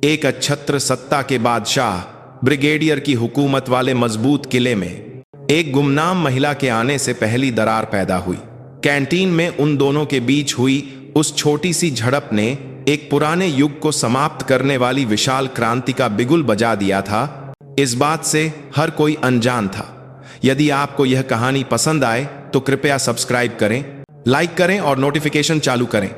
एक अछत्र सत्ता के बादशाह ब्रिगेडियर की हुकूमत वाले मजबूत किले में एक गुमनाम महिला के आने से पहली दरार पैदा हुई। कैंटीन में उन दोनों के बीच हुई उस छोटी सी झड़प ने एक पुराने युग को समाप्त करने वाली विशाल क्रांति का बिगुल बजा दिया था। इस बात से हर कोई अनजान था। यदि आपको यह कहानी पसंद आए तो कृपया सब्सक्राइब करें, लाइक करें और नोटिफिकेशन चालू करें।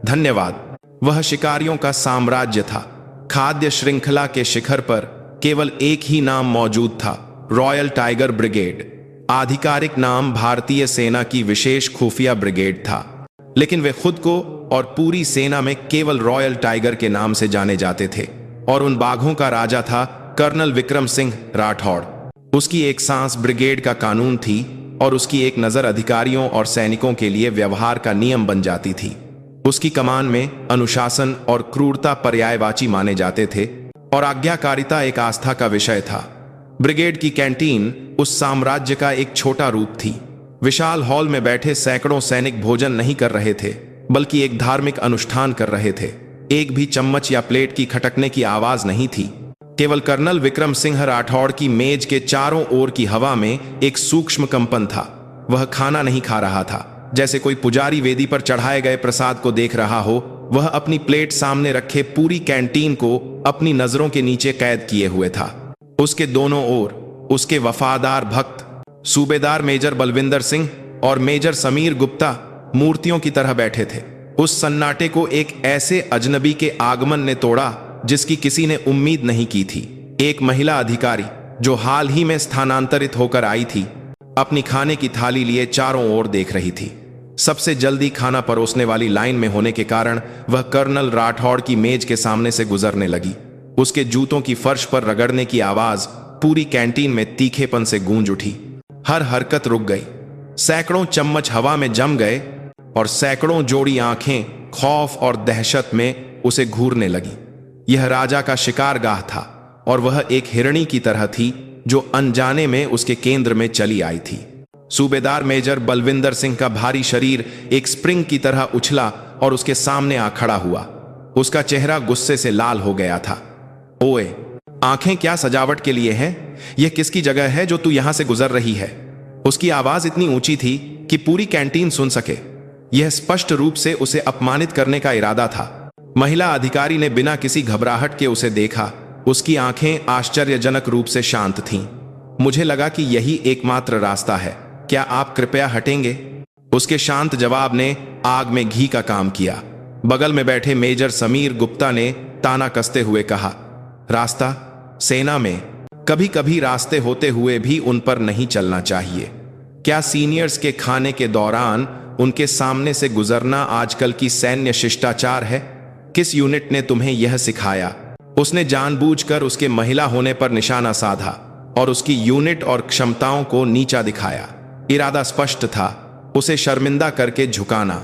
धन्यवाद। वह शिकारियों का साम्राज्य था। खाद्य श्रृंखला के शिखर पर केवल एक ही नाम मौजूद था, रॉयल टाइगर ब्रिगेड। आधिकारिक नाम भारतीय सेना की विशेष खुफिया ब्रिगेड था, लेकिन वे खुद को और पूरी सेना में केवल रॉयल टाइगर के नाम से जाने जाते थे। और उन बाघों का राजा था कर्नल विक्रम सिंह राठौड़। उसकी एक सांस ब्रिगेड का कानून थी और उसकी एक नजर अधिकारियों और सैनिकों के लिए व्यवहार का नियम बन जाती थी। उसकी कमान में अनुशासन और क्रूरता पर्यायवाची माने जाते थे और आज्ञाकारिता एक आस्था का विषय था। ब्रिगेड की कैंटीन उस साम्राज्य का एक छोटा रूप थी। विशाल हॉल में बैठे सैकड़ों सैनिक भोजन नहीं कर रहे थे, बल्कि एक धार्मिक अनुष्ठान कर रहे थे। एक भी चम्मच या प्लेट की खटकने की आवाज नहीं थी। केवल कर्नल विक्रम सिंह राठौड़ की मेज के चारों ओर की हवा में एक सूक्ष्म कंपन था। वह खाना नहीं खा रहा था, जैसे कोई पुजारी वेदी पर चढ़ाए गए प्रसाद को देख रहा हो। वह अपनी प्लेट सामने रखे पूरी कैंटीन को अपनी नजरों के नीचे कैद किए हुए था। उसके दोनों ओर उसके वफादार भक्त सूबेदार मेजर बलविंदर सिंह और मेजर समीर गुप्ता मूर्तियों की तरह बैठे थे। उस सन्नाटे को एक ऐसे अजनबी के आगमन ने तोड़ा जिसकी किसी ने उम्मीद नहीं की थी। एक महिला अधिकारी जो हाल ही में स्थानांतरित होकर आई थी, अपनी खाने की थाली लिए चारों ओर देख रही थी। सबसे जल्दी खाना परोसने वाली लाइन में होने के कारण वह कर्नल राठौड़ की मेज के सामने से गुजरने लगी। उसके जूतों की फर्श पर रगड़ने की आवाज पूरी कैंटीन में तीखेपन से गूंज उठी। हर हरकत रुक गई। सैकड़ों चम्मच हवा में जम गए और सैकड़ों जोड़ी आंखें खौफ और दहशत में उसे घूरने लगी। यह राजा का शिकारगाह था और वह एक हिरणी की तरह थी जो अनजाने में उसके केंद्र में चली आई थी। सूबेदार मेजर बलविंदर सिंह का भारी शरीर एक स्प्रिंग की तरह उछला और उसके सामने आ खड़ा हुआ। उसका चेहरा गुस्से से लाल हो गया था। ओए, आंखें क्या सजावट के लिए हैं? यह किसकी जगह है जो तू यहां से गुजर रही है? उसकी आवाज इतनी ऊंची थी कि पूरी कैंटीन सुन सके। यह स्पष्ट रूप से उसे अपमानित करने का इरादा था। महिला अधिकारी ने बिना किसी घबराहट के उसे देखा। उसकी आंखें आश्चर्यजनक रूप से शांत थीं। मुझे लगा कि यही एकमात्र रास्ता है। क्या आप कृपया हटेंगे? उसके शांत जवाब ने आग में घी का काम किया। बगल में बैठे मेजर समीर गुप्ता ने ताना कसते हुए कहा, रास्ता? सेना में कभी कभी रास्ते होते हुए भी उन पर नहीं चलना चाहिए। क्या सीनियर्स के खाने के दौरान उनके सामने से गुजरना आजकल की सैन्य शिष्टाचार है? किस यूनिट ने तुम्हें यह सिखाया? उसने जानबूझकर उसके महिला होने पर निशाना साधा और उसकी यूनिट और क्षमताओं को नीचा दिखाया। इरादा स्पष्ट था, उसे शर्मिंदा करके झुकाना।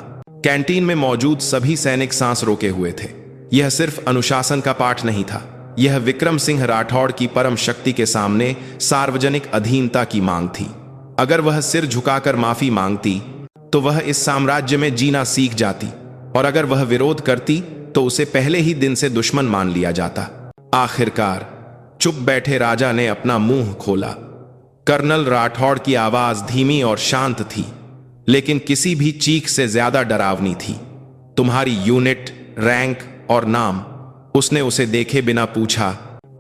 कैंटीन में मौजूद सभी सैनिक सांस रोके हुए थे। यह सिर्फ अनुशासन का पाठ नहीं था, यह विक्रम सिंह राठौड़ की परम शक्ति के सामने सार्वजनिक अधीनता की मांग थी। अगर वह सिर झुकाकर माफी मांगती तो वह इस साम्राज्य में जीना सीख जाती, और अगर वह विरोध करती तो उसे पहले ही दिन से दुश्मन मान लिया जाता। आखिरकार चुप बैठे राजा ने अपना मुंह खोला। कर्नल राठौड़ की आवाज धीमी और शांत थी, लेकिन किसी भी चीख से ज्यादा डरावनी थी। तुम्हारी यूनिट, रैंक और नाम? उसने उसे देखे बिना पूछा,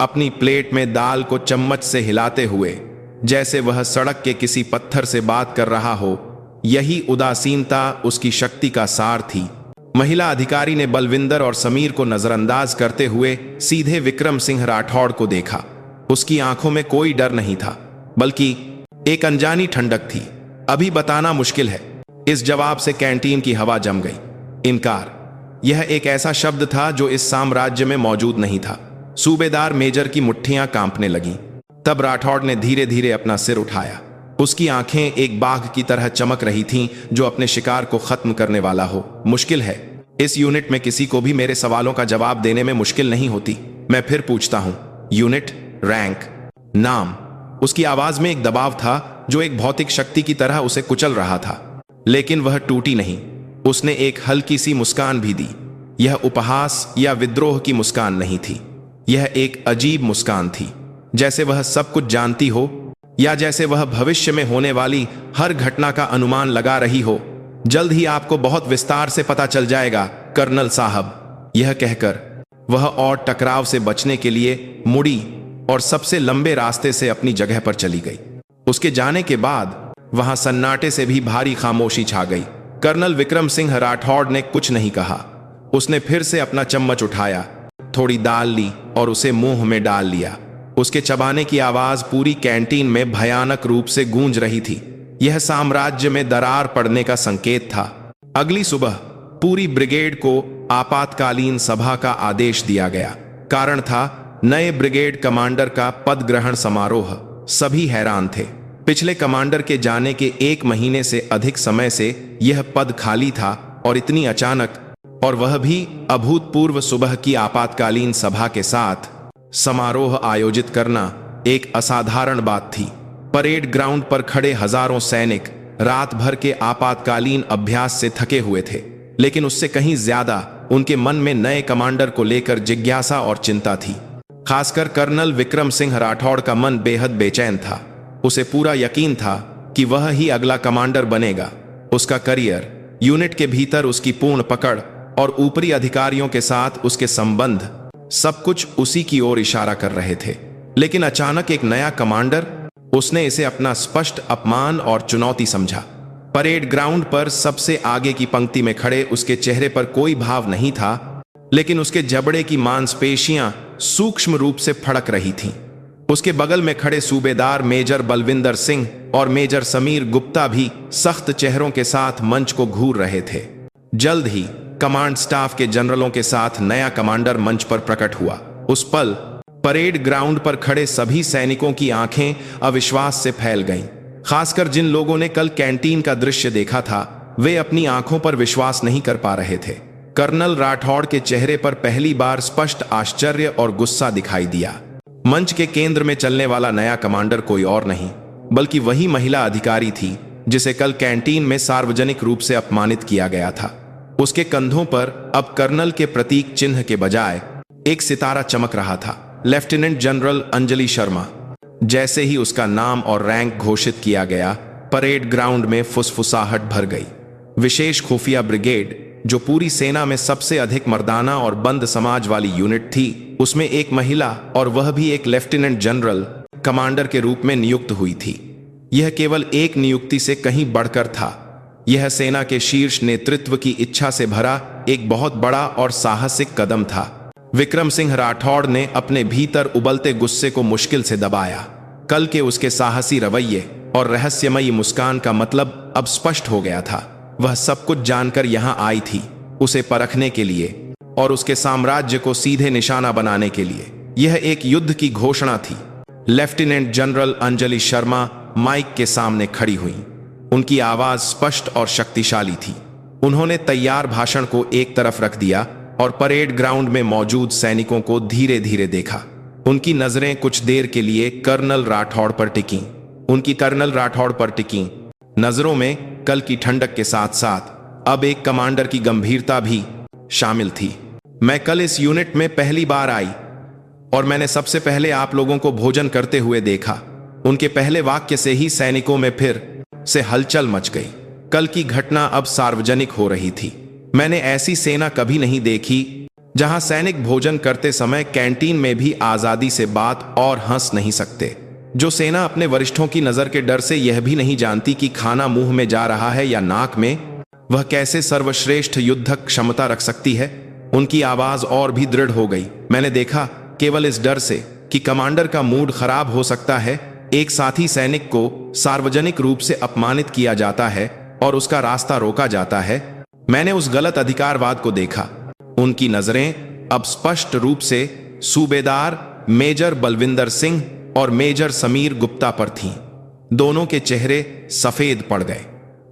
अपनी प्लेट में दाल को चम्मच से हिलाते हुए, जैसे वह सड़क के किसी पत्थर से बात कर रहा हो। यही उदासीनता उसकी शक्ति का सार थी। महिला अधिकारी ने बलविंदर और समीर को नजरअंदाज करते हुए सीधे विक्रम सिंह राठौड़ को देखा। उसकी आंखों में कोई डर नहीं था, बल्कि एक अनजानी ठंडक थी। अभी बताना मुश्किल है। इस जवाब से कैंटीन की हवा जम गई। इनकार, यह एक ऐसा शब्द था जो इस साम्राज्य में मौजूद नहीं था। सूबेदार मेजर की मुट्ठियां कांपने लगीं। तब राठौड़ ने धीरे धीरे अपना सिर उठाया। उसकी आंखें एक बाघ की तरह चमक रही थीं जो अपने शिकार को खत्म करने वाला हो। मुश्किल है। इस यूनिट में किसी को भी मेरे सवालों का जवाब देने में मुश्किल नहीं होती। मैं फिर पूछता हूं, यूनिट, रैंक, नाम? उसकी आवाज में एक दबाव था जो एक भौतिक शक्ति की तरह उसे कुचल रहा था, लेकिन वह टूटी नहीं। उसने एक हल्की सी मुस्कान भी दी। यह उपहास या विद्रोह की मुस्कान नहीं थी, यह एक अजीब मुस्कान थी, जैसे वह सब कुछ जानती हो या जैसे वह भविष्य में होने वाली हर घटना का अनुमान लगा रही हो। जल्द ही आपको बहुत विस्तार से पता चल जाएगा कर्नल साहब। यह कहकर वह और टकराव से बचने के लिए मुड़ी और सबसे लंबे रास्ते से अपनी जगह पर चली गई। उसके जाने के बाद वहां सन्नाटे से भी भारी खामोशी छा गई। कर्नल विक्रम सिंह राठौड़ ने कुछ नहीं कहा। उसने फिर से अपना चम्मच उठाया, थोड़ी दाल ली और उसे मुंह में डाल लिया। उसके चबाने की आवाज पूरी कैंटीन में भयानक रूप से गूंज रही थी। यह साम्राज्य में दरार पड़ने का संकेत था। अगली सुबह पूरी ब्रिगेड को आपातकालीन सभा का आदेश दिया गया। कारण था नए ब्रिगेड कमांडर का पद ग्रहण समारोह। सभी हैरान थे। पिछले कमांडर के जाने के 1 महीने से अधिक समय से यह पद खाली था और इतनी अचानक, और वह भी अभूतपूर्व सुबह की आपातकालीन सभा के साथ समारोह आयोजित करना एक असाधारण बात थी। परेड ग्राउंड पर खड़े हजारों सैनिक रात भर के आपातकालीन अभ्यास से थके हुए थे, लेकिन उससे कहीं ज्यादा उनके मन में नए कमांडर को लेकर जिज्ञासा और चिंता थी। खासकर कर्नल विक्रम सिंह राठौड़ का मन बेहद बेचैन था। उसे पूरा यकीन था कि वह ही अगला कमांडर बनेगा। उसका करियर, यूनिट के भीतर उसकी पूर्ण पकड़ और ऊपरी अधिकारियों के साथ उसके संबंध, सब कुछ उसी की ओर इशारा कर रहे थे। लेकिन अचानक एक नया कमांडर, उसने इसे अपना स्पष्ट अपमान और चुनौती समझा। परेड ग्राउंड पर सबसे आगे की पंक्ति में खड़े उसके चेहरे पर कोई भाव नहीं था, लेकिन उसके जबड़े की मांसपेशियां सूक्ष्म रूप से फड़क रही थीं। उसके बगल में खड़े सूबेदार मेजर बलविंदर सिंह और मेजर समीर गुप्ता भी सख्त चेहरों के साथ मंच को घूर रहे थे। जल्द ही कमांड स्टाफ के जनरलों के साथ नया कमांडर मंच पर प्रकट हुआ। उस पल परेड ग्राउंड पर खड़े सभी सैनिकों की आंखें अविश्वास से फैल गईं। खासकर जिन लोगों ने कल कैंटीन का दृश्य देखा था, वे अपनी आंखों पर विश्वास नहीं कर पा रहे थे। कर्नल राठौड़ के चेहरे पर पहली बार स्पष्ट आश्चर्य और गुस्सा दिखाई दिया। मंच के केंद्र में चलने वाला नया कमांडर कोई और नहीं, बल्कि वही महिला अधिकारी थी जिसे कल कैंटीन में सार्वजनिक रूप से अपमानित किया गया था। उसके कंधों पर अब कर्नल के प्रतीक चिन्ह के बजाय एक सितारा चमक रहा था। Lieutenant general Anjali Sharma. जैसे ही उसका नाम और रैंक घोषित किया गया, परेड ग्राउंड में फुसफुसाहट भर गई। विशेष खुफिया ब्रिगेड, जो पूरी सेना में सबसे अधिक मर्दाना और बंद समाज वाली यूनिट थी, उसमें एक महिला, और वह भी एक लेफ्टिनेंट जनरल कमांडर के रूप में नियुक्त हुई थी। यह केवल एक नियुक्ति से कहीं बढ़कर था। यह सेना के शीर्ष नेतृत्व की इच्छा से भरा एक बहुत बड़ा और साहसिक कदम था। विक्रम सिंह राठौड़ ने अपने भीतर उबलते गुस्से को मुश्किल से दबाया। कल के उसके साहसी रवैये और रहस्यमयी मुस्कान का मतलब अब स्पष्ट हो गया था। वह सब कुछ जानकर यहां आई थी, उसे परखने के लिए और उसके साम्राज्य को सीधे निशाना बनाने के लिए। यह एक युद्ध की घोषणा थी। Lieutenant general Anjali Sharma mike के सामने खड़ी हुई। उनकी आवाज स्पष्ट और शक्तिशाली थी। उन्होंने तैयार भाषण को एक तरफ रख दिया और परेड ग्राउंड में मौजूद सैनिकों को धीरे धीरे देखा। उनकी नजरें कुछ देर के लिए कर्नल राठौड़ पर टिकीं। उनकी कर्नल राठौड़ पर टिकीं नजरों में कल की ठंडक के साथ साथ अब एक कमांडर की गंभीरता भी शामिल थी। मैं कल इस यूनिट में पहली बार आई और मैंने सबसे पहले आप लोगों को भोजन करते हुए देखा। उनके पहले वाक्य से ही सैनिकों में फिर से हलचल मच गई। कल की घटना अब सार्वजनिक हो रही थी। मैंने ऐसी सेना कभी नहीं देखी जहां सैनिक भोजन करते समय कैंटीन में भी आजादी से बात और हंस नहीं सकते। जो सेना अपने वरिष्ठों की नजर के डर से यह भी नहीं जानती कि खाना मुंह में जा रहा है या नाक में, वह कैसे सर्वश्रेष्ठ युद्धक क्षमता रख सकती है। उनकी आवाज और भी दृढ़ हो गई। मैंने देखा, केवल इस डर से कि कमांडर का मूड खराब हो सकता है, एक साथी सैनिक को सार्वजनिक रूप से अपमानित किया जाता है और उसका रास्ता रोका जाता है। मैंने उस गलत अधिकारवाद को देखा। उनकी नजरें अब स्पष्ट रूप से सूबेदार मेजर बलविंदर सिंह और मेजर समीर गुप्ता पर थीं। दोनों के चेहरे सफेद पड़ गए।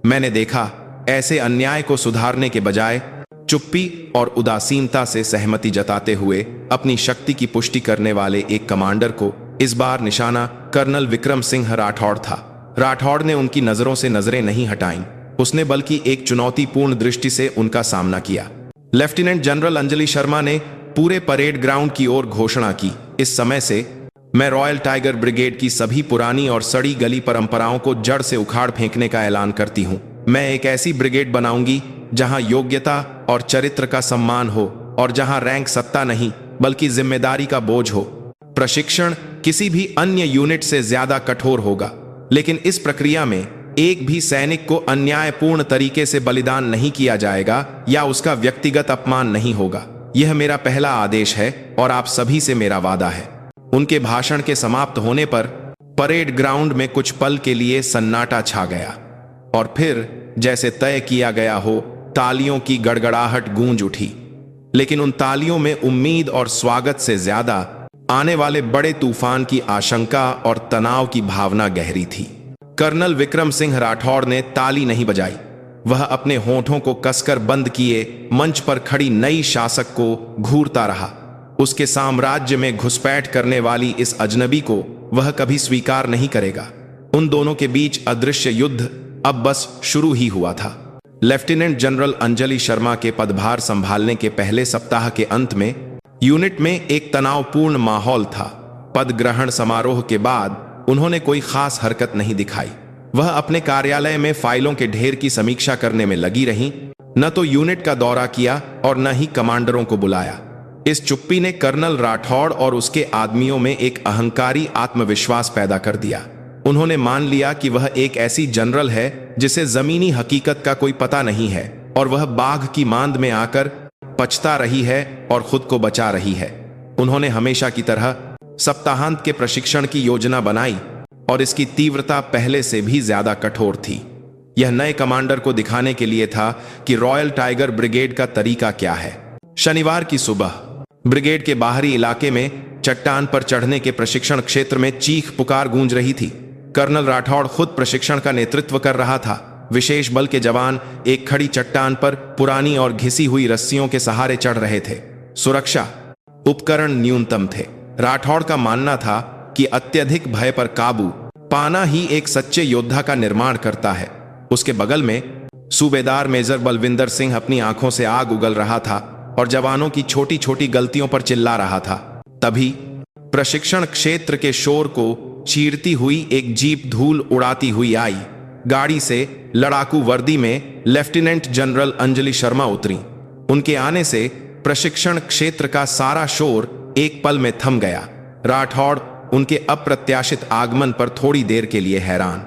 मैंने देखा, ऐसे अन्याय को सुधारने के बजाय चुप्पी और उदासीनता से सहमति जताते हुए अपनी शक्ति की पुष्टि करने वाले एक कमांडर को इस बार निशाना कर्नल विक्रम सिंह राठौड़ था। राठौड़ ने उनकी नजरों से नजरें नहीं हटाईं। उसने बल्कि एक चुनौतीपूर्ण दृष्टि से उनका सामना किया। लेफ्टिनेंट जनरल अंजलि शर्मा ने पूरे परेड ग्राउंड की ओर घोषणा की, इस समय से मैं रॉयल टाइगर ब्रिगेड की सभी पुरानी और सड़ी गली परंपराओं को जड़ से उखाड़ फेंकने का ऐलान करती हूँ। मैं एक ऐसी ब्रिगेड बनाऊंगी जहां योग्यता और चरित्र का सम्मान हो और जहां रैंक सत्ता नहीं बल्कि जिम्मेदारी का बोझ हो। प्रशिक्षण किसी भी अन्य यूनिट से ज्यादा कठोर होगा, लेकिन इस प्रक्रिया में एक भी सैनिक को अन्यायपूर्ण तरीके से बलिदान नहीं किया जाएगा या उसका व्यक्तिगत अपमान नहीं होगा। यह मेरा पहला आदेश है और आप सभी से मेरा वादा है। उनके भाषण के समाप्त होने पर परेड ग्राउंड में कुछ पल के लिए सन्नाटा छा गया और फिर जैसे तय किया गया हो तालियों की गड़गड़ाहट गूंज उठी। लेकिन उन तालियों में उम्मीद और स्वागत से ज्यादा आने वाले बड़े तूफान की आशंका और तनाव की भावना गहरी थी। कर्नल विक्रम सिंह राठौड़ ने ताली नहीं बजाई। वह अपने होठों को कसकर बंद किए मंच पर खड़ी नई शासक को घूरता रहा। उसके साम्राज्य में घुसपैठ करने वाली इस अजनबी को वह कभी स्वीकार नहीं करेगा। उन दोनों के बीच अदृश्य युद्ध अब बस शुरू ही हुआ था। लेफ्टिनेंट जनरल अंजलि शर्मा के पदभार संभालने के पहले सप्ताह के अंत में यूनिट में एक तनावपूर्ण माहौल था। पद ग्रहण समारोह के बाद उन्होंने कोई खास हरकत नहीं दिखाई। वह अपने कार्यालय में फाइलों के ढेर की समीक्षा करने में लगी रहीं, न तो यूनिट का दौरा किया और न ही कमांडरों को बुलाया। इस चुप्पी ने कर्नल राठौड़ और उसके आदमियों में एक अहंकारी आत्मविश्वास पैदा कर दिया। उन्होंने मान लिया कि वह एक ऐसी जनरल है जिसे जमीनी हकीकत का कोई पता नहीं है और वह बाघ की मांद में आकर पछता रही है और खुद को बचा रही है। उन्होंने हमेशा की तरह सप्ताहांत के प्रशिक्षण की योजना बनाई और इसकी तीव्रता पहले से भी ज्यादा कठोर थी। यह नए कमांडर को दिखाने के लिए था कि रॉयल टाइगर ब्रिगेड का तरीका क्या है। शनिवार की सुबह ब्रिगेड के बाहरी इलाके में चट्टान पर चढ़ने के प्रशिक्षण क्षेत्र में चीख पुकार गूंज रही थी। कर्नल राठौड़ खुद प्रशिक्षण का नेतृत्व कर रहा था। विशेष बल के जवान एक खड़ी चट्टान पर पुरानी और घिसी हुई रस्सियों के सहारे चढ़ रहे थे। सुरक्षा उपकरण न्यूनतम थे। राठौड़ का मानना था कि अत्यधिक भय पर काबू पाना ही एक सच्चे योद्धा का निर्माण करता है। उसके बगल में सूबेदार मेजर बलविंदर सिंह अपनी आंखों से आग उगल रहा था और जवानों की छोटी छोटी गलतियों पर चिल्ला रहा था। तभी प्रशिक्षण क्षेत्र के शोर को चीरती हुई एक जीप धूल उड़ाती हुई आई। गाड़ी से लड़ाकू वर्दी में लेफ्टिनेंट जनरल अंजलि शर्मा उतरी। उनके आने से प्रशिक्षण क्षेत्र का सारा शोर एक पल में थम गया। राठौड़ उनके अप्रत्याशित आगमन पर थोड़ी देर के लिए हैरान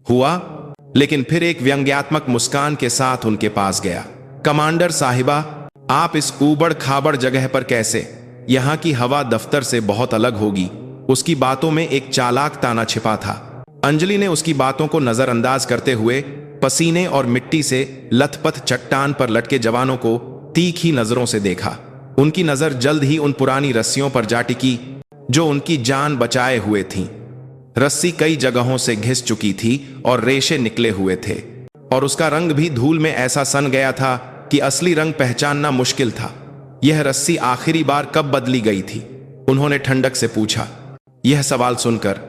हुआ, लेकिन फिर एक व्यंग्यात्मक मुस्कान के साथ उनके पास गया। कमांडर साहिबा, आप इस ऊबड़ खाबड़ जगह पर कैसे? यहाँ की हवा दफ्तर से बहुत अलग होगी। उसकी बातों में एक चालाक ताना छिपा था। अंजलि ने उसकी बातों को नजरअंदाज करते हुए पसीने और मिट्टी से लथपथ चट्टान पर लटके जवानों को तीखी नजरों से देखा। उनकी नजर जल्द ही उन पुरानी रस्सियों पर जा टिकी जो उनकी जान बचाए हुए थीं। रस्सी कई जगहों से घिस चुकी थी और रेशे निकले हुए थे और उसका रंग भी धूल में ऐसा सन गया था कि असली रंग पहचानना मुश्किल था। यह रस्सी आखिरी बार कब बदली गई थी? उन्होंने ठंडक से पूछा। यह सवाल सुनकर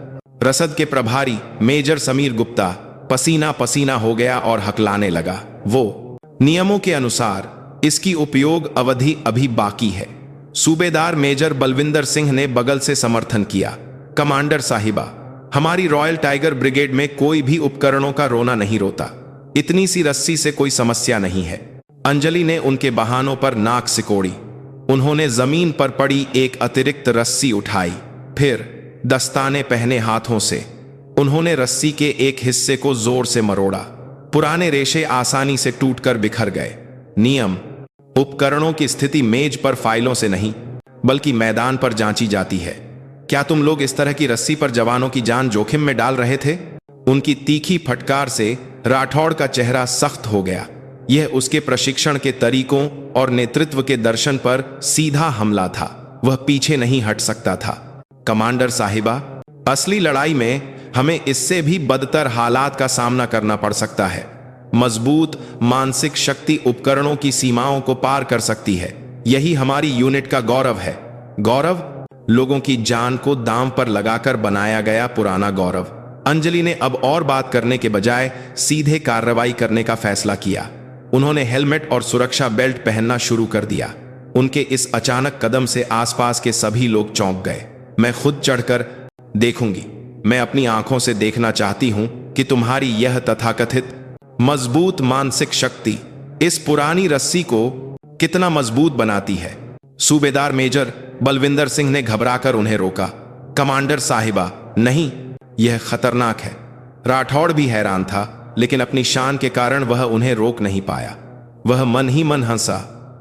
रसद के प्रभारी मेजर समीर गुप्ता पसीना पसीना हो गया और हकलाने लगा। वो नियमों के अनुसार इसकी उपयोग अवधि अभी बाकी है। सूबेदार मेजर बलविंदर सिंह ने बगल से समर्थन किया। कमांडर साहिबा, हमारी रॉयल टाइगर ब्रिगेड में कोई भी उपकरणों का रोना नहीं रोता। इतनी सी रस्सी से कोई समस्या नहीं है। अंजलि ने उनके बहानों पर नाक सिकोड़ी। उन्होंने जमीन पर पड़ी एक अतिरिक्त रस्सी उठाई। फिर दस्ताने पहने हाथों से उन्होंने रस्सी के एक हिस्से को जोर से मरोड़ा। पुराने रेशे आसानी से टूटकर बिखर गए। नियम: उपकरणों की स्थिति मेज पर फाइलों से नहीं बल्कि मैदान पर जांची जाती है। क्या तुम लोग इस तरह की रस्सी पर जवानों की जान जोखिम में डाल रहे थे? उनकी तीखी फटकार से राठौड़ का चेहरा सख्त हो गया। यह उसके प्रशिक्षण के तरीकों और नेतृत्व के दर्शन पर सीधा हमला था। वह पीछे नहीं हट सकता था। कमांडर साहिबा, असली लड़ाई में हमें इससे भी बदतर हालात का सामना करना पड़ सकता है। मजबूत मानसिक शक्ति उपकरणों की सीमाओं को पार कर सकती है। यही हमारी यूनिट का गौरव है। गौरव? लोगों की जान को दांव पर लगाकर बनाया गया पुराना गौरव। अंजलि ने अब और बात करने के बजाय सीधे कार्रवाई करने का फैसला किया। उन्होंने हेलमेट और सुरक्षा बेल्ट पहनना शुरू कर दिया। उनके इस अचानक कदम से आसपास के सभी लोग चौंक गए। मैं खुद चढ़कर देखूंगी। मैं अपनी आंखों से देखना चाहती हूं कि तुम्हारी यह तथाकथित मजबूत मानसिक शक्ति इस पुरानी रस्सी को कितना मजबूत बनाती है। सूबेदार मेजर बलविंदर सिंह ने घबराकर उन्हें रोका। कमांडर साहिबा, नहीं, यह खतरनाक है। राठौड़ भी हैरान था, लेकिन अपनी शान के कारण वह उन्हें रोक नहीं पाया। वह मन ही मन हंसा।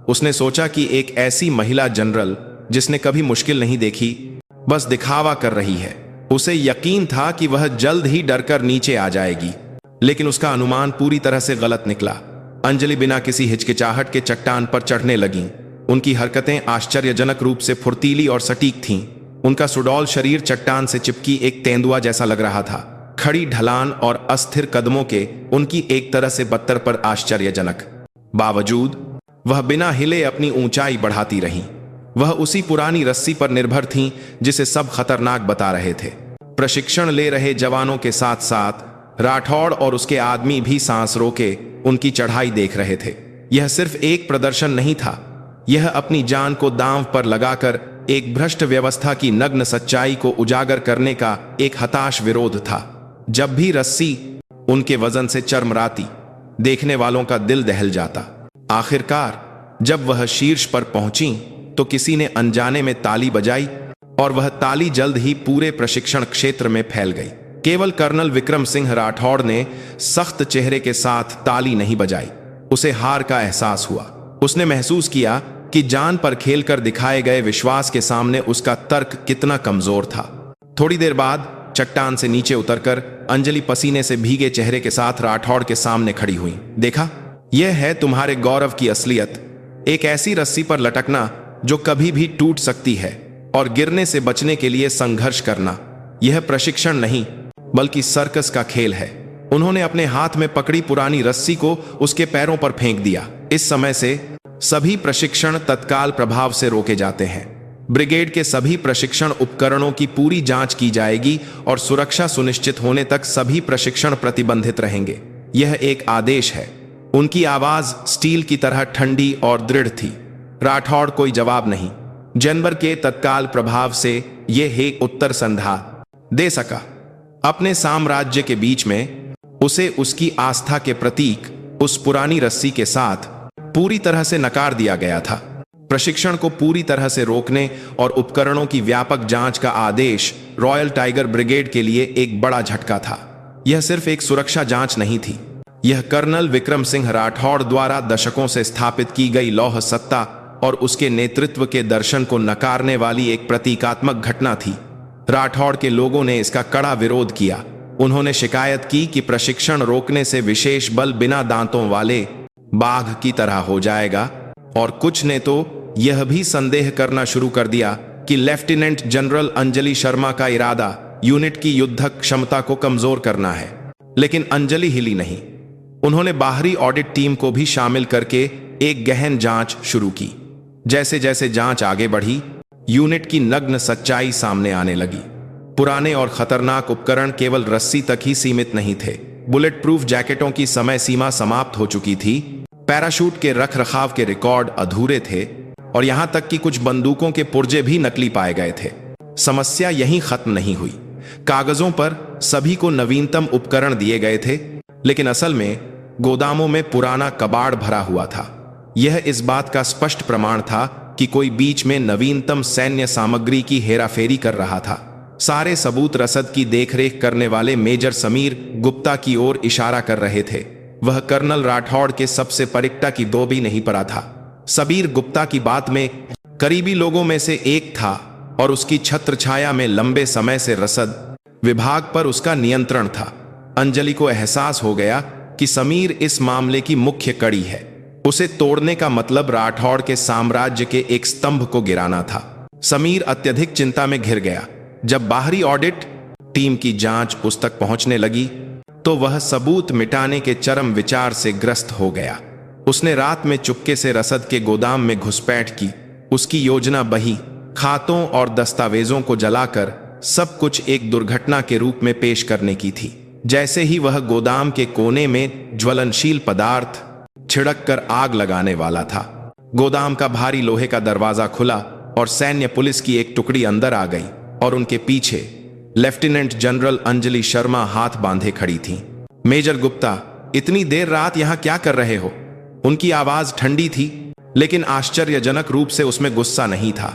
उसने सोचा कि एक ऐसी महिला जनरल जिसने कभी मुश्किल नहीं देखी, बस दिखावा कर रही है। उसे यकीन था कि वह जल्द ही डरकर नीचे आ जाएगी, लेकिन उसका अनुमान पूरी तरह से गलत निकला। अंजलि बिना किसी हिचकिचाहट के चट्टान पर चढ़ने लगीं। उनकी हरकतें आश्चर्यजनक रूप से फुर्तीली और सटीक थीं। उनका सुडौल शरीर चट्टान से चिपकी एक तेंदुआ जैसा लग रहा था। खड़ी ढलान और अस्थिर कदमों के उनकी एक तरह से बदतर पर आश्चर्यजनक बावजूद वह बिना हिले अपनी ऊंचाई बढ़ाती रहीं। वह उसी पुरानी रस्सी पर निर्भर थीं जिसे सब खतरनाक बता रहे थे। प्रशिक्षण ले रहे जवानों के साथ साथ राठौड़ और उसके आदमी भी सांस रोके उनकी चढ़ाई देख रहे थे। यह सिर्फ एक प्रदर्शन नहीं था, यह अपनी जान को दांव पर लगाकर एक भ्रष्ट व्यवस्था की नग्न सच्चाई को उजागर करने का एक हताश विरोध था। जब भी रस्सी उनके वजन से चरमराती, देखने वालों का दिल दहल जाता। आखिरकार जब वह शीर्ष पर पहुंची तो किसी ने अनजाने में ताली बजाई और वह ताली जल्द ही पूरे प्रशिक्षण क्षेत्र में फैल गई। केवल कर्नल विक्रम सिंह राठौड़ ने सख्त चेहरे के साथ ताली नहीं बजाई। उसे हार का एहसास हुआ। उसने महसूस किया कि जान पर खेलकर दिखाए गए विश्वास के सामने उसका तर्क कितना कमजोर था। थोड़ी देर बाद चट्टान से नीचे उतरकर अंजलि पसीने से भीगे चेहरे के साथ राठौड़ के सामने खड़ी हुई। देखा, यह है तुम्हारे गौरव की असलियत। एक ऐसी रस्सी पर लटकना जो कभी भी टूट सकती है और गिरने से बचने के लिए संघर्ष करना। यह प्रशिक्षण नहीं बल्कि सर्कस का खेल है। उन्होंने अपने हाथ में पकड़ी पुरानी रस्सी को उसके पैरों पर फेंक दिया। इस समय से सभी प्रशिक्षण तत्काल प्रभाव से रोके जाते हैं। ब्रिगेड के सभी प्रशिक्षण उपकरणों की पूरी जांच की जाएगी और सुरक्षा सुनिश्चित होने तक सभी प्रशिक्षण प्रतिबंधित रहेंगे। यह एक आदेश है। उनकी आवाज स्टील की तरह ठंडी और दृढ़ थी। राठौड़ कोई जवाब नहीं। जनवर के तत्काल प्रभाव से यह एक उत्तर संधा दे सका। अपने साम्राज्य के बीच में उसे उसकी आस्था के प्रतीक उस पुरानी रस्सी के साथ पूरी तरह से नकार दिया गया था। प्रशिक्षण को पूरी तरह से रोकने और उपकरणों की व्यापक जांच का आदेश रॉयल टाइगर ब्रिगेड के लिए एक बड़ा झटका था। यह सिर्फ एक सुरक्षा जांच नहीं थी, यह कर्नल विक्रम सिंह राठौड़ द्वारा दशकों से स्थापित की गई लौह सत्ता और उसके नेतृत्व के दर्शन को नकारने वाली एक प्रतीकात्मक घटना थी। राठौड़ के लोगों ने इसका कड़ा विरोध किया। उन्होंने शिकायत की कि प्रशिक्षण रोकने से विशेष बल बिना दांतों वाले बाघ की तरह हो जाएगा, और कुछ ने तो यह भी संदेह करना शुरू कर दिया कि लेफ्टिनेंट जनरल अंजलि शर्मा का इरादा यूनिट की युद्धक क्षमता को कमजोर करना है। लेकिन अंजलि हिली नहीं। उन्होंने बाहरी ऑडिट टीम को भी शामिल करके एक गहन जांच शुरू की। जैसे जैसे जांच आगे बढ़ी, यूनिट की नग्न सच्चाई सामने आने लगी। पुराने और खतरनाक उपकरण केवल रस्सी तक ही सीमित नहीं थे। बुलेट प्रूफ जैकेटों की समय सीमा समाप्त हो चुकी थी, पैराशूट के रखरखाव के रिकॉर्ड अधूरे थे, और यहां तक कि कुछ बंदूकों के पुर्जे भी नकली पाए गए थे। समस्या यहीं खत्म नहीं हुई। कागजों पर सभी को नवीनतम उपकरण दिए गए थे, लेकिन असल में गोदामों में पुराना कबाड़ भरा हुआ था। यह इस बात का स्पष्ट प्रमाण था कि कोई बीच में नवीनतम सैन्य सामग्री की हेराफेरी कर रहा था। सारे सबूत रसद की देखरेख करने वाले मेजर समीर गुप्ता की ओर इशारा कर रहे थे। वह कर्नल राठौड़ के सबसे परिक्ता की दो भी नहीं पड़ा था। समीर गुप्ता की बात में करीबी लोगों में से एक था और उसकी छत्रछाया में लंबे समय से रसद विभाग पर उसका नियंत्रण था। अंजलि को एहसास हो गया कि समीर इस मामले की मुख्य कड़ी है। उसे तोड़ने का मतलब राठौड़ के साम्राज्य के एक स्तंभ को गिराना था। समीर अत्यधिक चिंता में घिर गया। जब बाहरी ऑडिट टीम की जांच उस तक पहुंचने लगी तो वह सबूत मिटाने के चरम विचार से ग्रस्त हो गया। उसने रात में चुपके से रसद के गोदाम में घुसपैठ की। उसकी योजना बही खातों और दस्तावेजों को जलाकर सब कुछ एक दुर्घटना के रूप में पेश करने की थी। जैसे ही वह गोदाम के कोने में ज्वलनशील पदार्थ छिड़क कर आग लगाने वाला था, गोदाम का भारी लोहे का दरवाजा खुला और सैन्य पुलिस की एक टुकड़ी अंदर आ गई और उनके पीछे लेफ्टिनेंट जनरल अंजलि शर्मा हाथ बांधे खड़ी थी। मेजर गुप्ता, इतनी देर रात यहां क्या कर रहे हो? उनकी आवाज ठंडी थी, लेकिन आश्चर्यजनक रूप से उसमें गुस्सा नहीं था,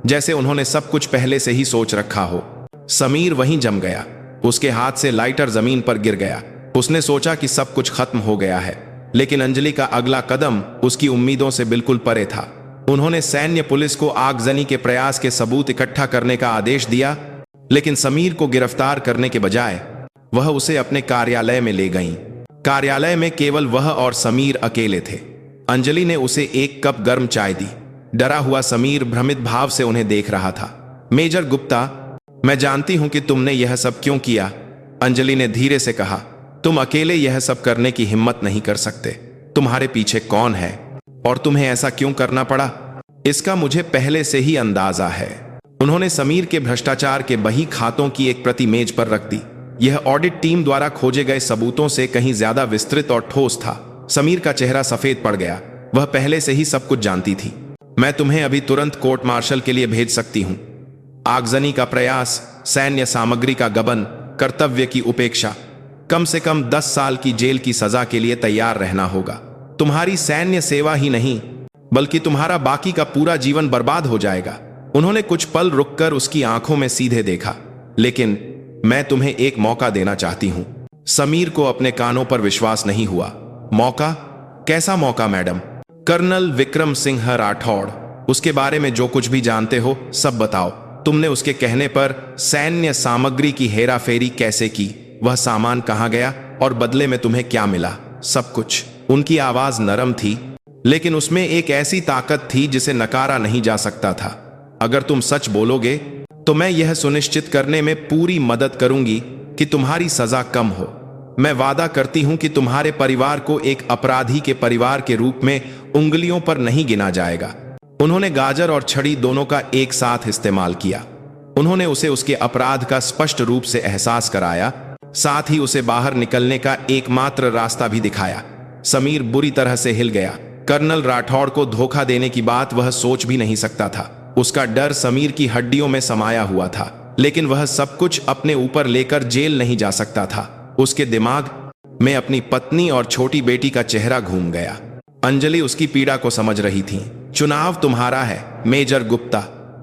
जैसे उन्होंने सब कुछ पहले से ही सोच रखा हो। समीर वहीं जम गया। उसके हाथ से लाइटर जमीन पर गिर गया। उसने सोचा कि सब कुछ खत्म हो गया है, लेकिन अंजलि का अगला कदम उसकी उम्मीदों से बिल्कुल परे था। उन्होंने सैन्य पुलिस को आगजनी के प्रयास के सबूत इकट्ठा करने का आदेश दिया, लेकिन समीर को गिरफ्तार करने के बजाय वह उसे अपने कार्यालय में ले गईं। कार्यालय में केवल वह और समीर अकेले थे। अंजलि ने उसे एक कप गर्म चाय दी। डरा हुआ समीर भ्रमित भाव से उन्हें देख रहा था। मेजर गुप्ता, मैं जानती हूं कि तुमने यह सब क्यों किया, अंजलि ने धीरे से कहा। तुम अकेले यह सब करने की हिम्मत नहीं कर सकते। तुम्हारे पीछे कौन है और तुम्हें ऐसा क्यों करना पड़ा, इसका मुझे पहले से ही अंदाजा है। उन्होंने समीर के भ्रष्टाचार के बही खातों की एक प्रति मेज पर रख दी। यह ऑडिट टीम द्वारा खोजे गए सबूतों से कहीं ज्यादा विस्तृत और ठोस था। समीर का चेहरा सफेद पड़ गया। वह पहले से ही सब कुछ जानती थी। मैं तुम्हें अभी तुरंत कोर्ट मार्शल के लिए भेज सकती हूं। आगजनी का प्रयास, सैन्य सामग्री का गबन, कर्तव्य की उपेक्षा, कम से कम 10 साल की जेल की सजा के लिए तैयार रहना होगा। तुम्हारी सैन्य सेवा ही नहीं, बल्कि तुम्हारा बाकी का पूरा जीवन बर्बाद हो जाएगा। उन्होंने कुछ पल रुककर उसकी आंखों में सीधे देखा। लेकिन मैं तुम्हें एक मौका देना चाहती हूं। समीर को अपने कानों पर विश्वास नहीं हुआ। मौका? कैसा मौका मैडम? कर्नल विक्रम सिंह राठौड़, उसके बारे में जो कुछ भी जानते हो सब बताओ। तुमने उसके कहने पर सैन्य सामग्री की हेराफेरी कैसे की, वह सामान कहां गया और बदले में तुम्हें क्या मिला, सब कुछ। उनकी आवाज नरम थी, लेकिन उसमें एक ऐसी ताकत थी जिसे नकारा नहीं जा सकता था। अगर तुम सच बोलोगे तो मैं यह सुनिश्चित करने में पूरी मदद करूंगी कि तुम्हारी सजा कम हो। मैं वादा करती हूं कि तुम्हारे परिवार को एक अपराधी के परिवार के रूप में उंगलियों पर नहीं गिना जाएगा। उन्होंने गाजर और छड़ी दोनों का एक साथ इस्तेमाल किया। उन्होंने उसे उसके अपराध का स्पष्ट रूप से एहसास कराया, साथ ही उसे बाहर निकलने का एकमात्र रास्ता भी दिखाया। समीर बुरी तरह से हिल गया। कर्नल राठौड़ को धोखा देने की बात वह सोच भी नहीं सकता था। उसका डर समीर की हड्डियों में समाया हुआ था, लेकिन वह सब कुछ अपने ऊपर लेकर जेल नहीं जा सकता था। उसके दिमाग में अपनी पत्नी और छोटी बेटी का चेहरा घूम गया। अंजलि उसकी पीड़ा को समझ रही थी। चुनाव तुम्हारा है मेजर गुप्ता।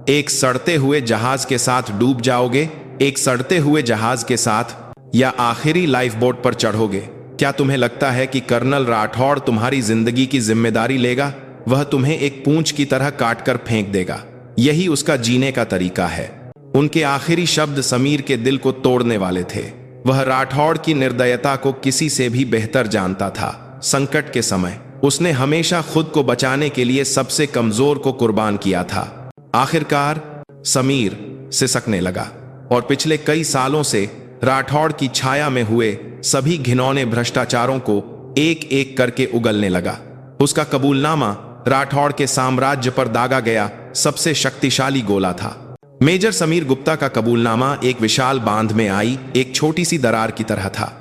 एक सड़ते हुए जहाज के साथ डूब जाओगे, एक सड़ते हुए जहाज के साथ, या आखिरी लाइफ बोट पर चढ़ोगे। क्या तुम्हें लगता है कि कर्नल राठौड़ तुम्हारी जिंदगी की जिम्मेदारी लेगा? वह तुम्हें एक पूंछ की तरह काटकर फेंक देगा। यही उसका जीने का तरीका है। उनके आखिरी शब्द समीर के दिल को तोड़ने वाले थे। वह राठौड़ की निर्दयता को किसी से भी बेहतर जानता था। संकट के समय उसने हमेशा खुद को बचाने के लिए सबसे कमजोर को कुर्बान किया था। आखिरकार समीर सिसकने लगा और पिछले कई सालों से राठौड़ की छाया में हुए सभी घिनौने भ्रष्टाचारों को एक एक करके उगलने लगा। उसका कबूलनामा राठौड़ के साम्राज्य पर दागा गया सबसे शक्तिशाली गोला था। मेजर समीर गुप्ता का कबूलनामा एक विशाल बांध में आई एक छोटी सी दरार की तरह था।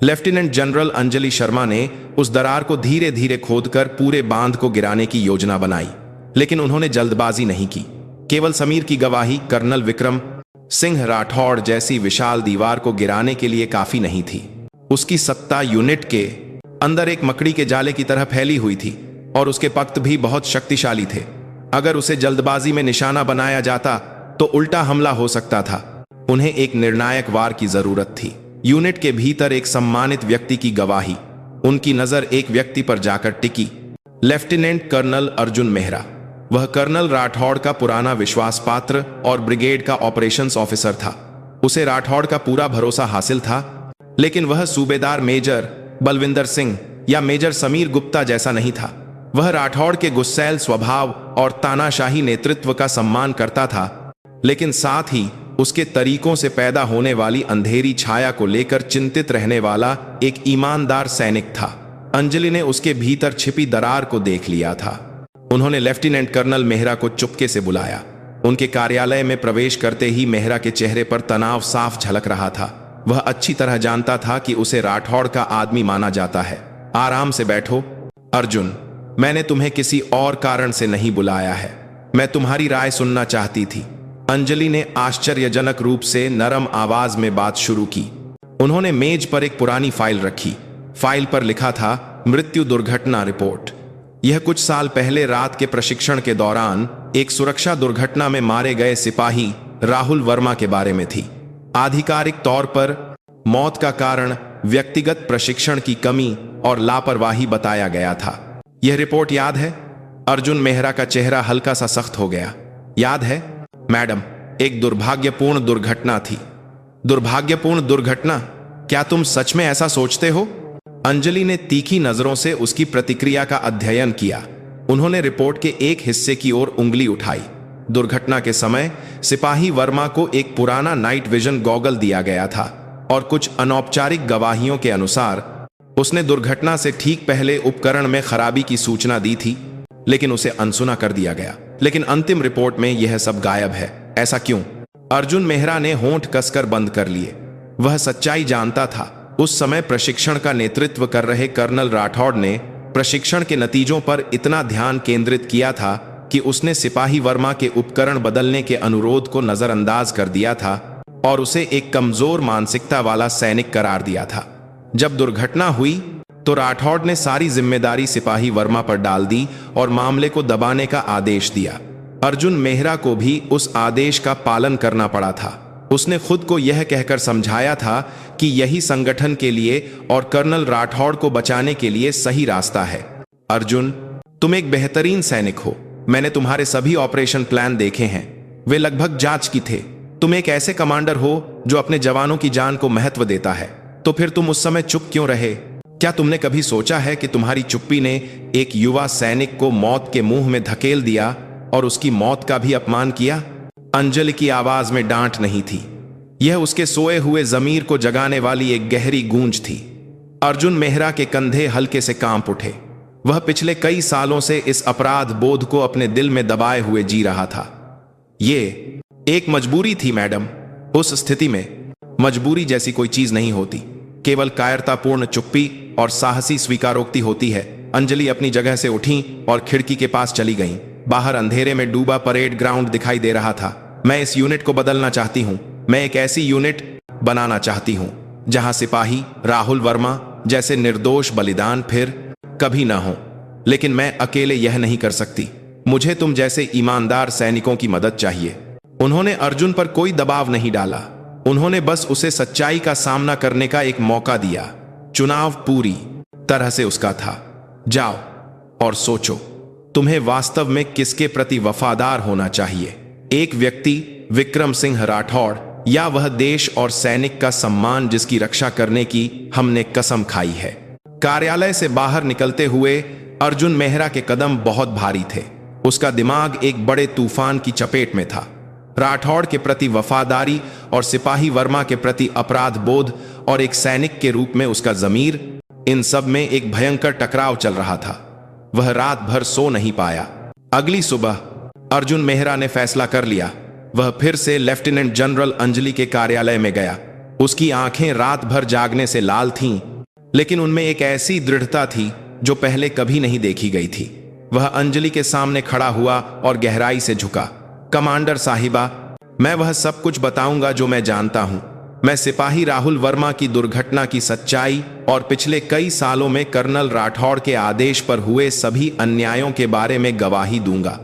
लेफ्टिनेंट जनरल अंजलि शर्मा ने उस दरार को धीरे धीरे खोदकर पूरे बांध को गिराने की योजना बनाई, लेकिन उन्होंने जल्दबाजी नहीं की। केवल समीर की गवाही कर्नल विक्रम सिंह राठौड़ जैसी विशाल दीवार को गिराने के लिए काफी नहीं थी। उसकी सत्ता यूनिट के अंदर एक मकड़ी के जाले की तरह फैली हुई थी और उसके पक्त भी बहुत शक्तिशाली थे। अगर उसे जल्दबाजी में निशाना बनाया जाता तो उल्टा हमला हो सकता था। उन्हें एक निर्णायक वार की जरूरत थी। यूनिट के भीतर एक सम्मानित व्यक्ति की गवाही। उनकी नजर एक व्यक्ति पर जाकर टिकी, लेफ्टिनेंट कर्नल अर्जुन मेहरा। वह कर्नल राठौड़ का पुराना विश्वास पात्र और ब्रिगेड का ऑपरेशंस ऑफिसर था। उसे राठौड़ का पूरा भरोसा हासिल था, लेकिन वह सूबेदार मेजर बलविंदर सिंह या मेजर समीर गुप्ता जैसा नहीं था। वह राठौड़ के गुस्सैल स्वभाव और तानाशाही नेतृत्व का सम्मान करता था, लेकिन साथ ही उसके तरीकों से पैदा होने वाली अंधेरी छाया को लेकर चिंतित रहने वाला एक ईमानदार सैनिक था। अंजलि ने उसके भीतर छिपी दरार को देख लिया था। उन्होंने लेफ्टिनेंट कर्नल मेहरा को चुपके से बुलाया। उनके कार्यालय में प्रवेश करते ही मेहरा के चेहरे पर तनाव साफ झलक रहा था। वह अच्छी तरह जानता था कि उसे राठौड़ का आदमी माना जाता है। आराम से बैठो अर्जुन, मैंने तुम्हें किसी और कारण से नहीं बुलाया है। मैं तुम्हारी राय सुनना चाहती थी। अंजलि ने आश्चर्यजनक रूप से नरम आवाज में बात शुरू की। उन्होंने मेज पर एक पुरानी फाइल रखी। फाइल पर लिखा था मृत्यु दुर्घटना रिपोर्ट। यह कुछ साल पहले रात के प्रशिक्षण के दौरान एक सुरक्षा दुर्घटना में मारे गए सिपाही राहुल वर्मा के बारे में थी। आधिकारिक तौर पर मौत का कारण व्यक्तिगत प्रशिक्षण की कमी और लापरवाही बताया गया था। यह रिपोर्ट याद है? अर्जुन मेहरा का चेहरा हल्का सा सख्त हो गया। याद है मैडम, एक दुर्भाग्यपूर्ण दुर्घटना थी। दुर्भाग्यपूर्ण दुर्घटना? क्या तुम सच में ऐसा सोचते हो? अंजलि ने तीखी नजरों से उसकी प्रतिक्रिया का अध्ययन किया। उन्होंने रिपोर्ट के एक हिस्से की ओर उंगली उठाई। दुर्घटना के समय सिपाही वर्मा को एक पुराना नाइट विजन गॉगल दिया गया था और कुछ अनौपचारिक गवाहियों के अनुसार उसने दुर्घटना से ठीक पहले उपकरण में खराबी की सूचना दी थी, लेकिन उसे अनसुना कर दिया गया। लेकिन अंतिम रिपोर्ट में यह सब गायब है। ऐसा क्यों? अर्जुन मेहरा ने होंठ कसकर बंद कर लिए। वह सच्चाई जानता था। उस समय प्रशिक्षण का नेतृत्व कर रहे कर्नल राठौड़ ने प्रशिक्षण के नतीजों पर इतना ध्यान केंद्रित किया था कि उसने सिपाही वर्मा के उपकरण बदलने के अनुरोध को नजरअंदाज कर दिया था और उसे एक कमजोर मानसिकता वाला सैनिक करार दिया था। जब दुर्घटना हुई तो राठौड़ ने सारी जिम्मेदारी सिपाही वर्मा पर डाल दी और मामले को दबाने का आदेश दिया। अर्जुन मेहरा को भी उस आदेश का पालन करना पड़ा था। उसने खुद को यह कहकर समझाया था कि यही संगठन के लिए और कर्नल राठौड़ को बचाने के लिए सही रास्ता है। अर्जुन, तुम एक बेहतरीन सैनिक हो। मैंने तुम्हारे सभी ऑपरेशन प्लान देखे हैं। वे लगभग जांच की थे। तुम एक ऐसे कमांडर हो जो अपने जवानों की जान को महत्व देता है। तो फिर तुम उस समय चुप क्यों रहे? क्या तुमने कभी सोचा है कि तुम्हारी चुप्पी ने एक युवा सैनिक को मौत के मुंह में धकेल दिया और उसकी मौत का भी अपमान किया? अंजलि की आवाज में डांट नहीं थी। यह उसके सोए हुए जमीर को जगाने वाली एक गहरी गूंज थी। अर्जुन मेहरा के कंधे हल्के से कांप उठे। वह पिछले कई सालों से इस अपराध बोध को अपने दिल में दबाए हुए जी रहा था। ये एक मजबूरी थी मैडम। उस स्थिति में मजबूरी जैसी कोई चीज नहीं होती। केवल कायरतापूर्ण चुप्पी और साहसी स्वीकारोक्ति होती है। अंजलि अपनी जगह से उठी और खिड़की के पास चली गईं। बाहर अंधेरे में डूबा परेड ग्राउंड दिखाई दे रहा था। मैं इस यूनिट को बदलना चाहती हूँ। मैं एक ऐसी यूनिट बनाना चाहती हूँ जहां सिपाही राहुल वर्मा जैसे निर्दोष बलिदान फिर कभी ना हो। लेकिन मैं अकेले यह नहीं कर सकती। मुझे तुम जैसे ईमानदार सैनिकों की मदद चाहिए। उन्होंने अर्जुन पर कोई दबाव नहीं डाला। उन्होंने बस उसे सच्चाई का सामना करने का एक मौका दिया। चुनाव पूरी तरह से उसका था। जाओ और सोचो, तुम्हें वास्तव में किसके प्रति वफादार होना चाहिए? एक व्यक्ति विक्रम सिंह राठौड़ या वह देश और सैनिक का सम्मान जिसकी रक्षा करने की हमने कसम खाई है? कार्यालय से बाहर निकलते हुए अर्जुन मेहरा के कदम बहुत भारी थे। उसका दिमाग एक बड़े तूफान की चपेट में था। राठौड़ के प्रति वफादारी और सिपाही वर्मा के प्रति अपराध बोध और एक सैनिक के रूप में उसका जमीर, इन सब में एक भयंकर टकराव चल रहा था। वह रात भर सो नहीं पाया। अगली सुबह अर्जुन मेहरा ने फैसला कर लिया। वह फिर से लेफ्टिनेंट जनरल अंजलि के कार्यालय में गया। उसकी आंखें रात भर जागने से लाल थीं, लेकिन उनमें एक ऐसी दृढ़ता थी जो पहले कभी नहीं देखी गई थी। वह अंजलि के सामने खड़ा हुआ और गहराई से झुका। कमांडर साहिबा, मैं वह सब कुछ बताऊंगा जो मैं जानता हूं। मैं सिपाही राहुल वर्मा की दुर्घटना की सच्चाई और पिछले कई सालों में कर्नल राठौड़ के आदेश पर हुए सभी अन्यायों के बारे में गवाही दूंगा।